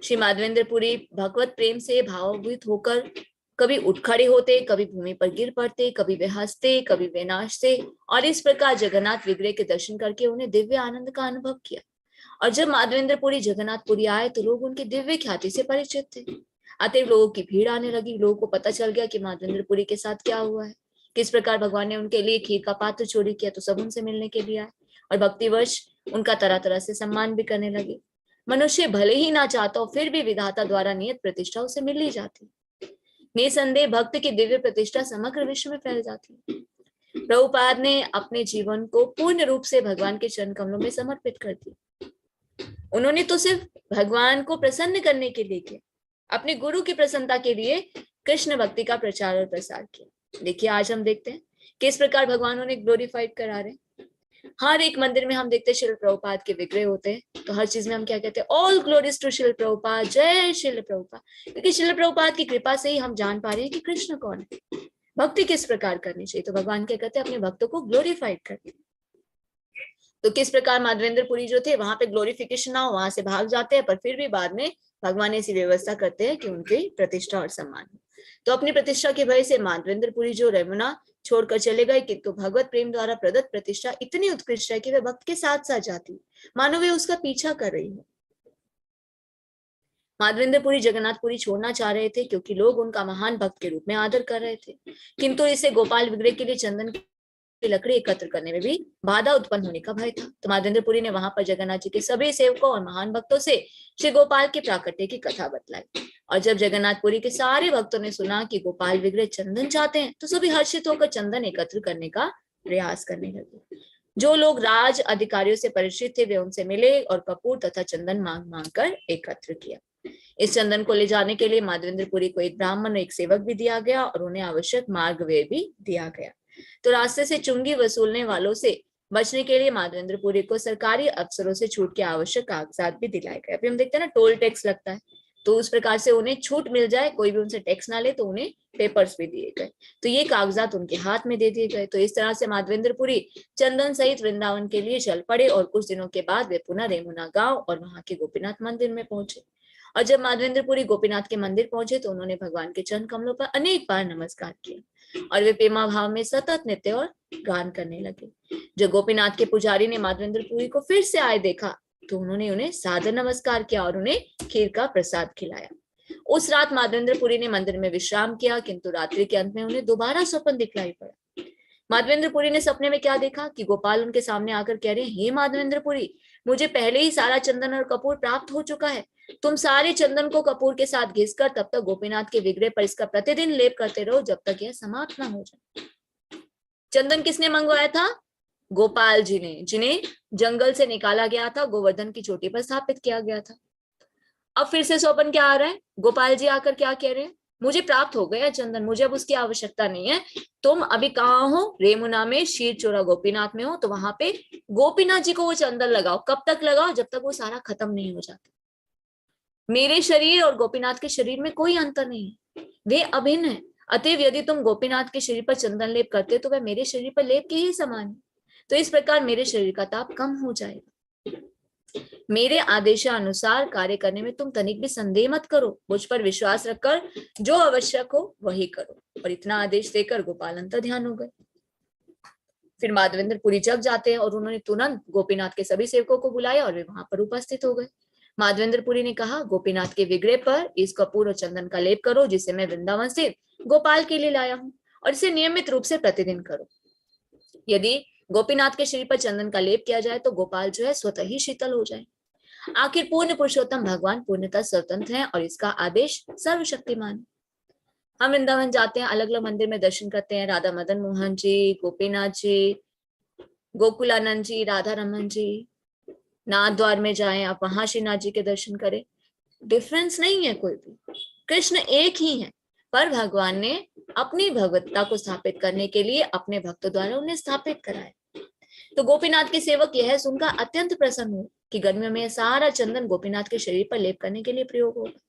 श्री माधवेंद्रपुरी भगवत प्रेम से भावभूत होकर कभी उठ खड़े होते, कभी भूमि पर गिर पड़ते, कभी वे हंसते, कभी वे नाचते, और इस प्रकार जगन्नाथ विग्रह के दर्शन करके उन्हें दिव्य आनंद का अनुभव किया। और जब माधवेंद्रपुरी जगन्नाथपुरी आए तो लोग उनकी दिव्य ख्याति से परिचित थे। अतएव लोगों की भीड़ आने लगी। लोगों को पता चल गया कि माधवेंद्रपुरी के साथ क्या हुआ है, किस प्रकार भगवान ने उनके लिए खीर का पात्र चोरी किया, तो सब उनसे मिलने के लिए आए और भक्तिवश उनका तरह तरह से सम्मान भी करने लगे। मनुष्य भले ही ना चाहता हो, फिर भी विधाता द्वारा नियत प्रतिष्ठा उसे मिल ही जाती। निसंदेह भक्त की दिव्य प्रतिष्ठा समग्र विश्व में फैल जाती है। प्रभुपाद ने अपने जीवन को पूर्ण रूप से भगवान के चरण कमलों में समर्पित कर दिया। उन्होंने तो सिर्फ भगवान को प्रसन्न करने के लिए किया, अपने गुरु की प्रसन्नता के लिए कृष्ण भक्ति का प्रचार और प्रसार किया। देखिए आज हम देखते हैं किस प्रकार भगवान उन्हें ग्लोरीफाइड करा रहे हैं। हर एक मंदिर में हम देखते हैं शिल प्रभुपाद के विग्रह होते हैं, तो हर चीज में हम क्या कहते हैं, ऑल ग्लोरीज टू शिल प्रभुपाद, जय शिल प्रभुपाद। क्योंकि शिल प्रभुपाद की कृपा से ही हम जान पा रहे हैं कि कृष्ण कौन है, भक्ति किस प्रकार करनी चाहिए। तो भगवान क्या कहते हैं, अपने भक्तों को ग्लोरीफाइड करते हैं। तो किस प्रकार माधवेंद्रपुरी जो थे वहां पे ग्लोरिफिकेशन ना हो, वहां से भाग जाते हैं, पर फिर भी बाद में भगवान ऐसी व्यवस्था करते हैं कि उनकी प्रतिष्ठा और सम्मान हो। तो अपनी प्रतिष्ठा के भय से माधवेंद्रपुरी जो रेमुना छोड़कर चले गए, किंतु भगवत प्रेम द्वारा प्रदत्त प्रतिष्ठा इतनी उत्कृष्ट है कि वे भक्त के साथ साथ जाती, मानो वे उसका पीछा कर रही है। माधवेंद्रपुरी जगन्नाथपुरी छोड़ना चाह रहे थे क्योंकि लोग उनका महान भक्त के रूप में आदर कर रहे थे, किंतु इसे गोपाल विग्रह के लिए चंदन की लकड़ी एकत्र करने में भी बाधा उत्पन्न होने का भय था। तो माधवेंद्रपुरी ने वहां पर जगन्नाथ जी के सभी सेवकों और महान भक्तों से श्री गोपाल के प्राकट्य की कथा बतलाई। और जब जगन्नाथपुरी के सारे भक्तों ने सुना कि गोपाल विग्रह चंदन चाहते हैं, तो सभी हर्षित होकर चंदन एकत्र करने का प्रयास करने लगे। जो लोग राज अधिकारियों से परिचित थे वे उनसे मिले और कपूर तथा चंदन मांग मांग कर एकत्र किया। इस चंदन को ले जाने के लिए माधवेंद्रपुरी को एक ब्राह्मण और एक सेवक भी दिया गया और उन्हें आवश्यक मार्ग व्यय भी दिया गया। तो रास्ते से चुंगी वसूलने वालों से बचने के लिए माधवेंद्रपुरी को सरकारी अफसरों से छूट के आवश्यक कागजात भी दिलाए गए। अभी हम देखते हैं ना, टोल टैक्स लगता है, तो उस प्रकार से उन्हें छूट मिल जाए, कोई भी उनसे टैक्स ना ले, तो उन्हें पेपर्स भी दिए गए। तो ये कागजात उनके हाथ में दे दिए गए। तो इस तरह से माधवेंद्रपुरी चंदन सहित वृंदावन के लिए चल पड़े और कुछ दिनों के बाद वे पुनः रेमुना गांव और वहां के गोपीनाथ मंदिर में पहुंचे। और जब माधवेंद्रपुरी गोपीनाथ के मंदिर पहुंचे तो उन्होंने भगवान के चरण कमलों पर अनेक बार नमस्कार किया और वे प्रेमा भाव में सतत नृत्य और गान करने लगे। जब गोपीनाथ के पुजारी ने माधवेंद्रपुरी को फिर से आए देखा तो उन्होंने उन्हें सादर नमस्कार किया और उन्हें खीर का प्रसाद खिलाया। उस रात माधवेंद्रपुरी ने मंदिर में विश्राम किया, किंतु रात्रि के अंत में उन्हें दोबारा स्वप्न दिखलाई पड़ा। माधवेंद्रपुरी ने सपने में क्या देखा कि गोपाल उनके सामने आकर कह रहे हैं, हे माधवेंद्रपुरी, मुझे पहले ही सारा चंदन और कपूर प्राप्त हो चुका है। तुम सारे चंदन को कपूर के साथ घिसकर तब तक गोपीनाथ के विग्रह पर इसका प्रतिदिन लेप करते रहो जब तक यह समाप्त ना हो जाए। चंदन किसने मंगवाया था? गोपाल जी ने, जिन्हें जंगल से निकाला गया था, गोवर्धन की चोटी पर स्थापित किया गया था। अब फिर से स्वप्न क्या आ रहा है? गोपाल जी आकर क्या कह रहे हैं, मुझे प्राप्त हो गया चंदन, मुझे अब उसकी आवश्यकता नहीं है। तुम अभी कहाँ हो? रेमुना में शीर चोरा गोपीनाथ में हो, तो वहां पे गोपीनाथ जी को वो चंदन लगाओ। कब तक लगाओ? जब तक वो सारा खत्म नहीं हो जाता। मेरे शरीर और गोपीनाथ के शरीर में कोई अंतर नहीं है, वे अभिन्न है। अतएव यदि तुम गोपीनाथ के शरीर पर चंदन लेप करते तो वह मेरे शरीर पर लेप के ही समान है। तो इस प्रकार मेरे शरीर का ताप कम हो जाएगा। मेरे आदेशानुसार कार्य करने में तुम तनिक भी संदेह मत करो, मुझ पर विश्वास रखकर जो आवश्यक हो वही करो। और इतना आदेश देकर गोपाल अंतर ध्यान हो गए। फिर माधवेंद्रपुरी जग जाते हैं और उन्होंने तुरंत गोपीनाथ के सभी सेवकों को बुलाया और वे वहां पर उपस्थित हो गए। माधवेंद्रपुरी ने कहा, गोपीनाथ के विग्रह पर इस कपूर और चंदन का लेप करो जिसे मैं वृंदावन से गोपाल के लिए लाया हूं, और इसे नियमित रूप से प्रतिदिन करो। यदि गोपीनाथ के शरीर पर चंदन का लेप किया जाए तो गोपाल जो है स्वतः ही शीतल हो जाए। आखिर पूर्ण पुरुषोत्तम भगवान पूर्णतः स्वतंत्र हैं और इसका आदेश सर्वशक्तिमान। हम वृंदावन जाते हैं, अलग अलग मंदिर में दर्शन करते हैं, राधा मदन मोहन जी, गोपीनाथ जी, गोकुलानंद जी, राधा रमन जी। नाथ द्वार में जाएं आप, वहां श्रीनाथ जी के दर्शन करें, डिफरेंस नहीं है कोई भी, कृष्ण एक ही है। पर भगवान ने अपनी भगवत्ता को स्थापित करने के लिए अपने भक्तों द्वारा उन्हें स्थापित कराया। तो गोपीनाथ के सेवक यह सुनकर अत्यंत प्रसन्न हुए कि गर्मियों में सारा चंदन गोपीनाथ के शरीर पर लेप करने के लिए प्रयोग होगा।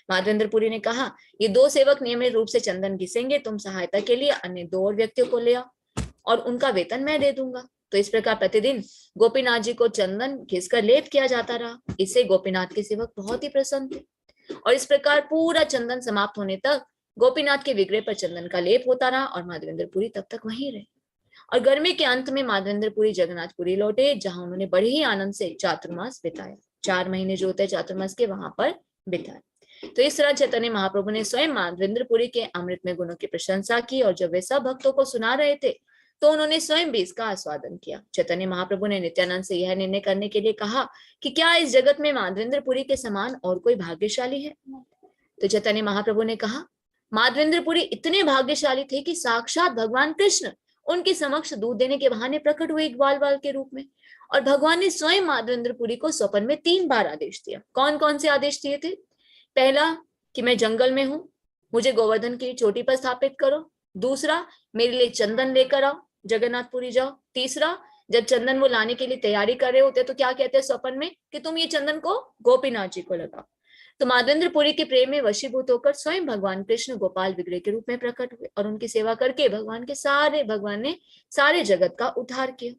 माधवेंद्रपुरी ने कहा, ये दो सेवक नियमित रूप से चंदन घिसेंगे, तुम सहायता के लिए अन्य 2 और व्यक्तियों को ले आओ और उनका वेतन मैं दे दूंगा। तो इस प्रकार प्रतिदिन गोपीनाथ जी को चंदन घिसकर लेप किया जाता रहा। इससे गोपीनाथ के सेवक बहुत ही प्रसन्न थे और इस प्रकार पूरा चंदन समाप्त होने तक गोपीनाथ के विग्रह पर चंदन का लेप होता रहा और माधवेंद्रपुरी तब तक वहीं रहे। और गर्मी के अंत में माधवेंद्रपुरी जगन्नाथपुरी लौटे, जहां उन्होंने बड़े ही आनंद से चातुर्मास बिताया। 4 महीने जो होते हैं चातुर्मास के, वहां पर बिताए। तो इस तरह चैतन्य महाप्रभु ने स्वयं माधवेंद्रपुरी के अमृतमय गुणों की प्रशंसा की, और जब वे सब भक्तों को सुना रहे थे तो उन्होंने स्वयं भी इसका आस्वादन किया। चैतन्य महाप्रभु ने नित्यानंद से यह निर्णय करने के लिए कहा कि क्या इस जगत में माधवेंद्रपुरी के समान और कोई भाग्यशाली है। तो चैतन्य महाप्रभु ने कहा, माधवेंद्रपुरी इतने भाग्यशाली थे कि साक्षात भगवान कृष्ण उनके समक्ष दूध देने के बहाने प्रकट हुए ग्वाल बाल के रूप में। और भगवान ने स्वयं माधवेंद्रपुरी को स्वप्न में 3 बार आदेश दिया। कौन कौन से आदेश दिए थे? पहला, कि मैं जंगल में हूं, मुझे गोवर्धन की चोटी पर स्थापित करो। दूसरा, मेरे लिए चंदन लेकर आओ, जगन्नाथपुरी जाओ। तीसरा, जब चंदन वो लाने के लिए तैयारी कर रहे होते तो क्या कहते हैं स्वप्न में, कि तुम ये चंदन को गोपीनाथ जी को लगाओ। तो माधवेंद्रपुरी के प्रेम में वशीभूत होकर स्वयं भगवान कृष्ण गोपाल विग्रह के रूप में प्रकट हुए, और उनकी सेवा करके भगवान ने सारे जगत का उद्धार किया।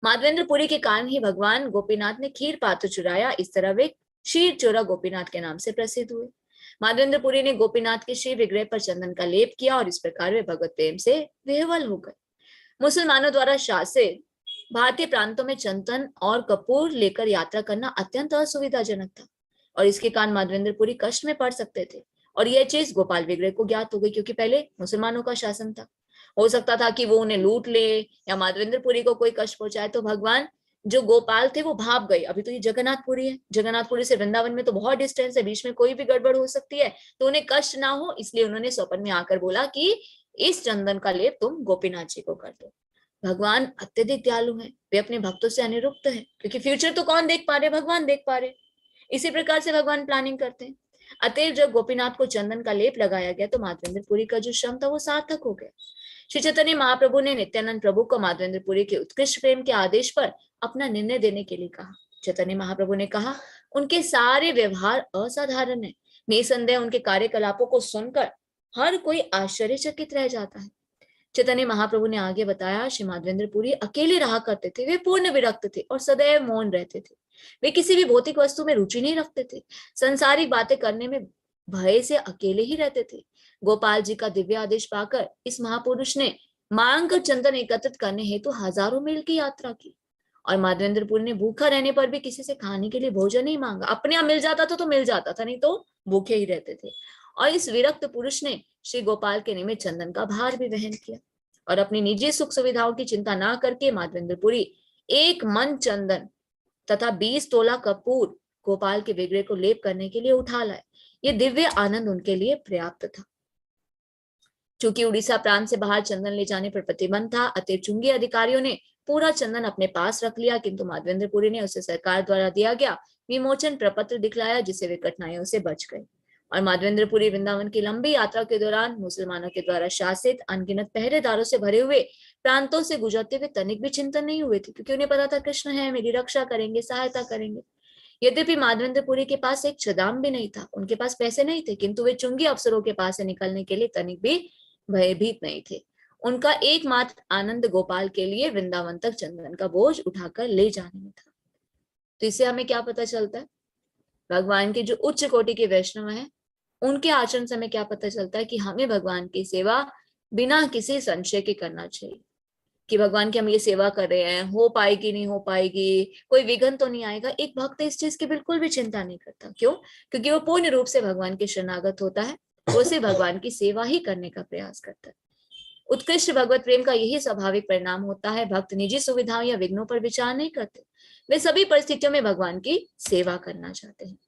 माधवेंद्रपुरी के कारण ही भगवान गोपीनाथ ने खीर पात्र चुराया, इस तरह वे क्षीर चोरा गोपीनाथ के नाम से प्रसिद्ध हुए। माधवेंद्रपुरी ने गोपीनाथ के श्री विग्रह पर चंदन का लेप किया, और इस प्रकार वे भगवत प्रेम से विह्वल हो गए। मुसलमानों द्वारा शासित भारतीय प्रांतों में चंदन और कपूर लेकर यात्रा करना अत्यंत असुविधाजनक था, और इसके कारण माधवेंद्रपुरी कष्ट में पड़ सकते थे। और यह चीज गोपाल विग्रह को ज्ञात हो गई, क्योंकि पहले मुसलमानों का शासन था। हो सकता था कि वो उन्हें लूट ले या माधवेंद्रपुरी को कोई कष्ट पहुंचाए। तो भगवान जो गोपाल थे वो भाग गए। अभी तो ये जगन्नाथपुरी है, जगन्नाथपुरी से वृंदावन में तो बहुत डिस्टेंस है, बीच में कोई भी गड़बड़ हो सकती है, तो उन्हें कष्ट ना हो इसलिए उन्होंने स्वप्न में आकर बोला कि इस चंदन का लेप तुम गोपीनाथ जी को कर दो। भगवान अत्यधिक दयालु हैं, वे अपने भक्तों से अनिरुक्त हैं, क्योंकि फ्यूचर तो कौन देख पा रहे, भगवान देख पा रहे। इसी प्रकार से भगवान प्लानिंग करते हैं। अतएव जब गोपीनाथ को चंदन का लेप लगाया गया तो माधवेंद्रपुरी का जो श्रम था वो सार्थक हो गया। श्री चैतन्य महाप्रभु ने नित्यानंद प्रभु को माधवेंद्रपुरी के उत्कृष्ट प्रेम के आदेश पर अपना निर्णय देने के लिए कहा। चैतन्य महाप्रभु ने कहा, उनके सारे व्यवहार असाधारण है, निसंदेह उनके कार्यकलापों को सुनकर हर कोई आश्चर्यचकित रह जाता है। चैतन्य महाप्रभु ने आगे बताया, श्री माधवेंद्रपुरी अकेले रहा करते थे, वे पूर्ण विरक्त थे और सदैव मौन रहते थे। वे किसी भी भौतिक वस्तु में रुचि नहीं रखते थे, संसारिक बातें करने में भय से अकेले ही रहते थे। गोपाल जी का दिव्य आदेश पाकर इस महापुरुष ने मांग कर चंदन एकत्रित करने हेतु हजारों मील की यात्रा की, और माधवेंद्रपुरी ने भूखा रहने पर भी किसी से खाने के लिए भोजन नहीं मांगा। अपने यहाँ मिल जाता था तो मिल जाता था, नहीं तो भूखे ही रहते थे। और इस विरक्त पुरुष ने श्री गोपाल के निमित्त चंदन का भार भी वहन किया, और अपनी निजी सुख सुविधाओं की चिंता ना करके माधवेंद्रपुरी 1 मन चंदन तथा 20 तोला कपूर गोपाल के विग्रह को लेप करने के लिए उठा लाए। ये दिव्य आनंद उनके लिए पर्याप्त था। चूंकि उड़ीसा प्रांत से बाहर चंदन ले जाने पर प्रतिबंध था, अतः चुंगी अधिकारियों ने पूरा चंदन अपने पास रख लिया, किंतु माधवेंद्रपुरी ने उसे सरकार द्वारा दिया गया विमोचन प्रपत्र दिखलाया, जिससे वे कठिनाइयों से बच गए। और माधवेंद्रपुरी वृंदावन की लंबी यात्रा के दौरान मुसलमानों के द्वारा शासित अनगिनत पहरेदारों से भरे हुए प्रांतों से गुजरते हुए तनिक भी चिंतन नहीं हुए थे, क्योंकि उन्हें पता था कृष्ण है, मेरी रक्षा करेंगे, सहायता करेंगे। यद्यपि माधवेंद्रपुरी के पास एक छदाम भी नहीं था, उनके पास पैसे नहीं थे, किंतु वे चुंगी अफसरों के पास से निकलने के लिए तनिक भी भयभीत नहीं थे। उनका एकमात्र आनंद गोपाल के लिए वृंदावन तक चंदन का बोझ उठाकर ले जाने में था। तो इससे हमें क्या पता चलता है? भगवान के जो उच्च कोटि के वैष्णव हैं, उनके आचरण से हमें क्या पता चलता है कि हमें भगवान की सेवा बिना किसी संशय के करना चाहिए, कि भगवान की हम ये सेवा कर रहे हैं, हो पाएगी नहीं हो पाएगी, कोई विघ्न तो नहीं आएगा। एक भक्त इस चीज की बिल्कुल भी चिंता नहीं करता। क्यों? क्योंकि वो पूर्ण रूप से भगवान के शरणागत होता है, वो सिर्फ भगवान की सेवा ही करने का प्रयास करता है। उत्कृष्ट भगवत प्रेम का यही स्वाभाविक परिणाम होता है। भक्त निजी सुविधाओं या विघ्नों पर विचार नहीं करते, वे सभी परिस्थितियों में भगवान की सेवा करना चाहते हैं।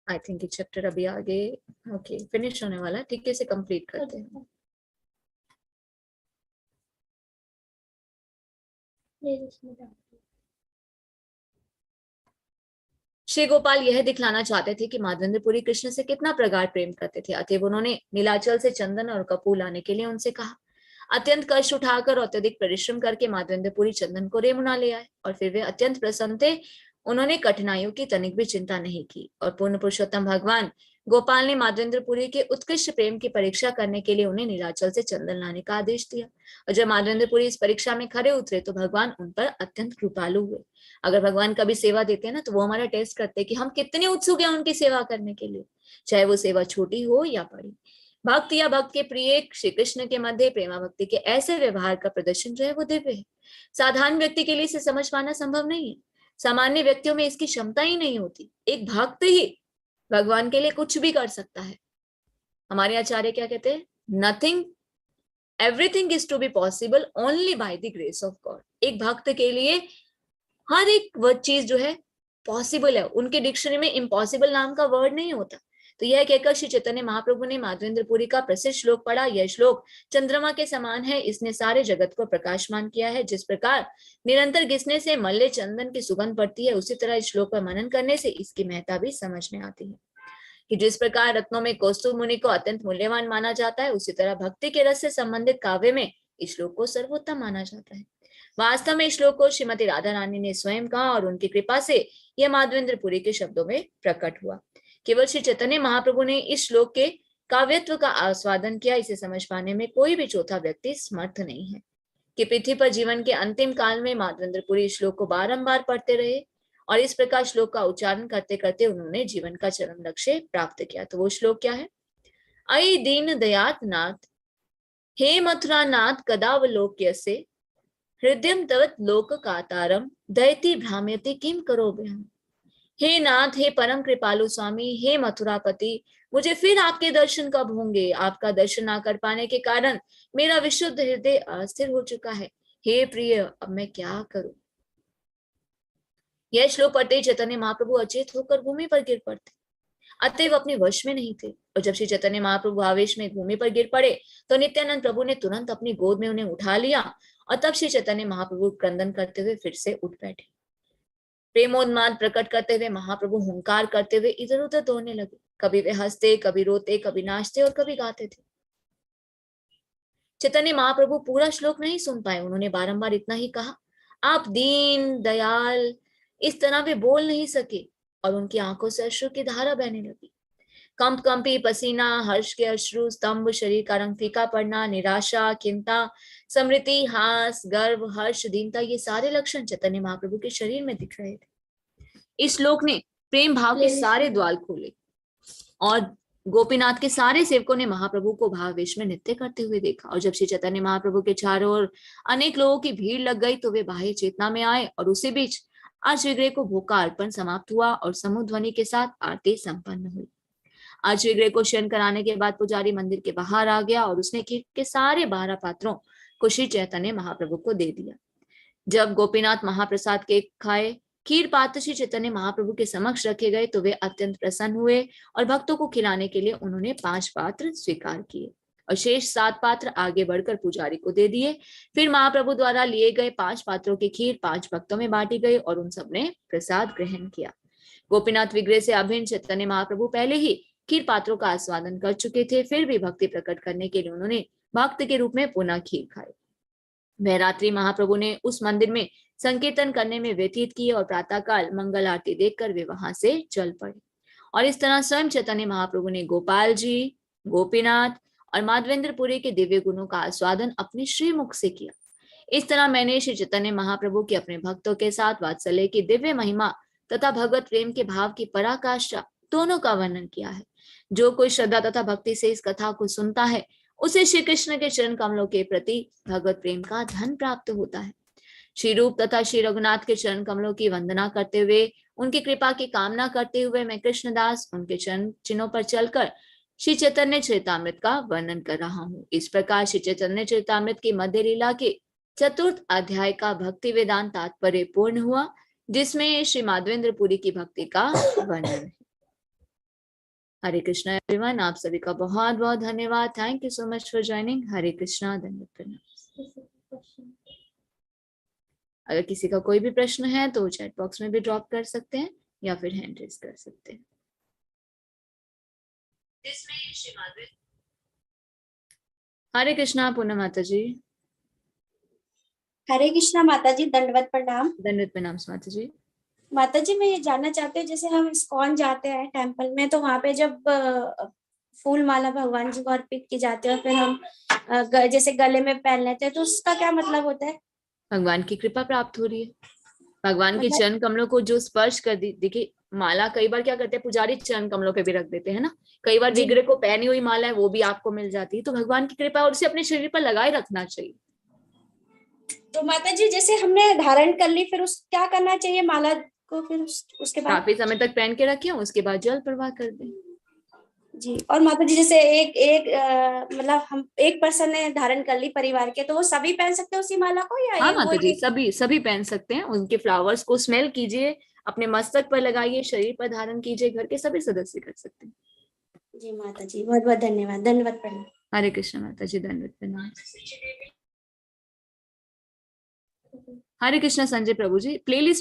आई थिंक ये चैप्टर अभी आगे ओके फिनिश होने वाला है, ठीक है, इसे कंप्लीट करते हैं। श्री गोपाल यह दिखलाना चाहते थे कि माधवेंद्रपुरी कृष्ण से कितना प्रगाढ़ प्रेम करते थे, अतः उन्होंने नीलाचल से चंदन और कपूर लाने के लिए उनसे कहा। अत्यंत कष्ट उठाकर और अत्यधिक परिश्रम करके माधवेंद्रपुरी चंदन को रेमुना ले आए, और फिर वे अत्यंत प्रसन्न थे। उन्होंने कठिनाइयों की तनिक भी चिंता नहीं की और पूर्ण पुरुषोत्तम भगवान गोपाल ने माधवेंद्रपुरी के उत्कृष्ट प्रेम की परीक्षा करने के लिए उन्हें नीलाचल से चंदन लाने का आदेश दिया। और जब माधवेंद्रपुरी इस परीक्षा में खरे उतरे तो भगवान उन पर अत्यंत कृपालु हुए। अगर भगवान कभी सेवा देते हैं ना, तो वो हमारा टेस्ट करते हैं कि हम कितने उत्सुक हैं उनकी सेवा करने के लिए, चाहे वो सेवा छोटी हो या बड़ी। भक्त या भक्त के प्रिय श्री कृष्ण के मध्य प्रेमा भक्ति के ऐसे व्यवहार का प्रदर्शन जो है वो दिव्य है। साधारण व्यक्ति के लिए इसे समझ पाना संभव नहीं है। सामान्य व्यक्तियों में इसकी क्षमता ही नहीं होती। एक भक्त ही भगवान के लिए कुछ भी कर सकता है। हमारे आचार्य क्या कहते हैं? Nothing, everything is to be possible only by the grace of God. एक भक्त के लिए हर एक वो चीज जो है पॉसिबल है। उनके डिक्शनरी में इम्पॉसिबल नाम का वर्ड नहीं होता। तो यह कहकर श्री चैतन्य महाप्रभु ने माधवेंद्रपुरी का प्रसिद्ध श्लोक पढ़ा। यह श्लोक चंद्रमा के समान है, इसने सारे जगत को प्रकाशमान किया है। जिस प्रकार निरंतर घिसने से मल्ले चंदन की सुगंध पड़ती है, उसी तरह इस श्लोक पर मनन करने से इसकी महत्ता भी समझ में आती है कि जिस प्रकार रत्नों में कौस्तुभ मुनि को अत्यंत मूल्यवान माना जाता है, उसी तरह भक्ति के रस से संबंधित काव्य में इस श्लोक को सर्वोत्तम माना जाता है। वास्तव में इस श्लोक को श्रीमती राधा रानी ने स्वयं कहा और उनकी कृपा से यह माधवेंद्रपुरी के शब्दों में प्रकट हुआ। केवल श्री चैतन्य महाप्रभु ने इस श्लोक के काव्यत्व का आस्वादन किया। इसे समझ पाने में कोई भी चौथा व्यक्ति समर्थ नहीं है। कि पृथ्वी पर जीवन के अंतिम काल में माधवेंद्रपुरी इस श्लोक को बारंबार पढ़ते रहे और इस प्रकार श्लोक का उच्चारण करते करते उन्होंने जीवन का चरम लक्ष्य प्राप्त किया। तो वो श्लोक क्या है? अयि दीन दयात नाथ, हे मथुरा नाथ, कदावलोक्यसे हृदयम तवत लोक कातारम, दयति भ्राम्यति किम करो ब्रह्म। हे नाथ, हे परम कृपालु स्वामी, हे मथुरापति, मुझे फिर आपके दर्शन कब होंगे? आपका दर्शन ना कर पाने के कारण मेरा विशुद्ध हृदय अस्थिर हो चुका है। हे प्रिय, अब मैं क्या करूं? यह श्लोक पढ़ते ही चैतन्य महाप्रभु अचेत होकर भूमि पर गिर पड़ते। अतएव अपने वश में नहीं थे। और जब श्री चैतन्य महाप्रभु आवेश में भूमि पर गिर पड़े तो नित्यानंद प्रभु ने तुरंत अपनी गोद में उन्हें उठा लिया और तब श्री चैतन्य महाप्रभु क्रंदन करते हुए फिर से उठ बैठे। प्रेमोन्माद प्रकट करते हुए महाप्रभु हुंकार करते हुए इधर उधर दौड़ने लगे। कभी वे हंसते, कभी रोते, कभी नाचते और कभी गाते थे। चैतन्य महाप्रभु पूरा श्लोक नहीं सुन पाए। उन्होंने बारंबार इतना ही कहा, आप दीन दयाल। इस तरह वे बोल नहीं सके और उनकी आंखों से अश्रु की धारा बहने लगी। कंप कंपी पसीना, हर्ष के अश्रु, स्तंभ, शरीर का रंग फीका पड़ना, निराशा, चिंता, समृद्धि, हास, गर्व, हर्ष, दीनता, ये सारे लक्षण चैतन्य महाप्रभु के शरीर में दिख रहे थे। इस श्लोक ने प्रेम भाव के सारे द्वार खोले और गोपीनाथ के सारे सेवकों ने महाप्रभु को भावावेश में नृत्य करते हुए देखा। और जब श्री चैतन्य महाप्रभु के चारों ओर अनेक लोगों की भीड़ लग गई तो वे बाह्य चेतना में आए और उसी बीच आज विग्रह को भोग का अर्पण समाप्त हुआ और समूह ध्वनि के साथ आरती संपन्न हुई। आज विग्रह को शयन कराने के बाद पुजारी मंदिर के बाहर आ गया और उसने खीर के सारे 12 पात्रों को श्री चैतन्य महाप्रभु को दे दिया। जब गोपीनाथ महाप्रसाद के खाए खीर पात्र श्री चैतन्य महाप्रभु के समक्ष रखे गए तो वे अत्यंत प्रसन्न हुए और भक्तों को खिलाने के लिए उन्होंने 5 पात्र स्वीकार किए और शेष 7 पात्र आगे बढ़कर पुजारी को दे दिए। फिर महाप्रभु द्वारा लिए गए 5 पात्रों की खीर 5 भक्तों में बांटी गई और उन सबने प्रसाद ग्रहण किया। गोपीनाथ विग्रह से अभिन्न चैतन्य महाप्रभु पहले ही खीर पात्रों का आस्वादन कर चुके थे। फिर भी भक्ति प्रकट करने के लिए उन्होंने भक्त के रूप में पुनः खीर खाई। वह रात्रि महाप्रभु ने उस मंदिर में संकीर्तन करने में व्यतीत की और प्रातःकाल मंगल आरती देखकर वे वहां से चल पड़े। और इस तरह स्वयं चैतन्य महाप्रभु ने गोपाल जी, गोपीनाथ और माधवेंद्रपुरी के दिव्य गुणों का आस्वादन अपने श्रीमुख से किया। इस तरह मैंने श्री चैतन्य महाप्रभु के अपने भक्तों के साथ वात्सल्य की दिव्य महिमा तथा भगवत प्रेम के भाव की पराकाष्ठा दोनों का वर्णन किया है। जो कोई श्रद्धा तथा भक्ति से इस कथा को सुनता है उसे श्री कृष्ण के चरण कमलों के प्रति भगवत प्रेम का धन प्राप्त होता है। श्री रूप तथा श्री रघुनाथ के चरण कमलों की वंदना करते हुए उनकी कृपा की कामना करते हुए मैं कृष्णदास उनके चरण चिन्हों पर चलकर श्री चैतन्य चरितामृत का वर्णन कर रहा हूँ। इस प्रकार श्री चैतन्य चरितामृत की मध्य लीला के 4th अध्याय का भक्ति वेदांत तात्पर्य पूर्ण हुआ, जिसमें श्री माधवेंद्रपुरी की भक्ति का वर्णन है। हरे कृष्णा एवरीवन, आप सभी का बहुत बहुत धन्यवाद। Thank you so much for joining. Hare Krishna, धन्यवाद प्रणाम। अगर किसी का कोई भी प्रश्न है तो चैट बॉक्स में भी ड्रॉप कर सकते हैं या फिर हैंड रेज कर सकते हैं। हरे कृष्णा पूनम माता जी। हरे कृष्णा माता जी, दंडवत प्रणाम। दंडवत प्रणाम माता जी। माता जी, मैं ये जानना चाहती हूँ, जैसे हम इस्कॉन जाते हैं टेम्पल में, तो वहां पे जब फूल माला भगवान जी को अर्पित की जाती है और फिर हम जैसे गले में पहन लेते हैं, तो उसका क्या मतलब होता है? भगवान की कृपा प्राप्त हो रही है। भगवान के मतलब चरण कमलों को जो स्पर्श कर दी, देखिए माला कई बार क्या करते हैं पुजारी, चरण कमलों पे भी रख देते हैं ना। कई बार जी, विग्रह को पहनी हुई माला है वो भी आपको मिल जाती है, तो भगवान की कृपा, और उसे अपने शरीर पर लगाए रखना चाहिए। तो माता जी जैसे हमने धारण कर ली, फिर उस क्या करना चाहिए माला को, फिर उसके बाद? काफी समय तक पहन के रखें, उसके बाद जल प्रवाह कर दें। जी। और माता जी जैसे एक एक मतलब हम एक पर्सन ने धारण कर ली परिवार के, तो वो सभी पहन सकते हैं उसी माला को, या हाँ ये वो माता जी, एक? सभी सभी पहन सकते हैं। उनके फ्लावर्स को स्मेल कीजिए, अपने मस्तक पर लगाइए, शरीर पर धारण कीजिए, घर के सभी सदस्य कर सकते हैं। जी माता जी, बहुत बहुत धन्यवाद, धन्यवाद प्रणाम। हरे कृष्ण माता जी, दंडवत प्रणाम। हरे कृष्ण संजय प्रभु जी, प्लेलिस्ट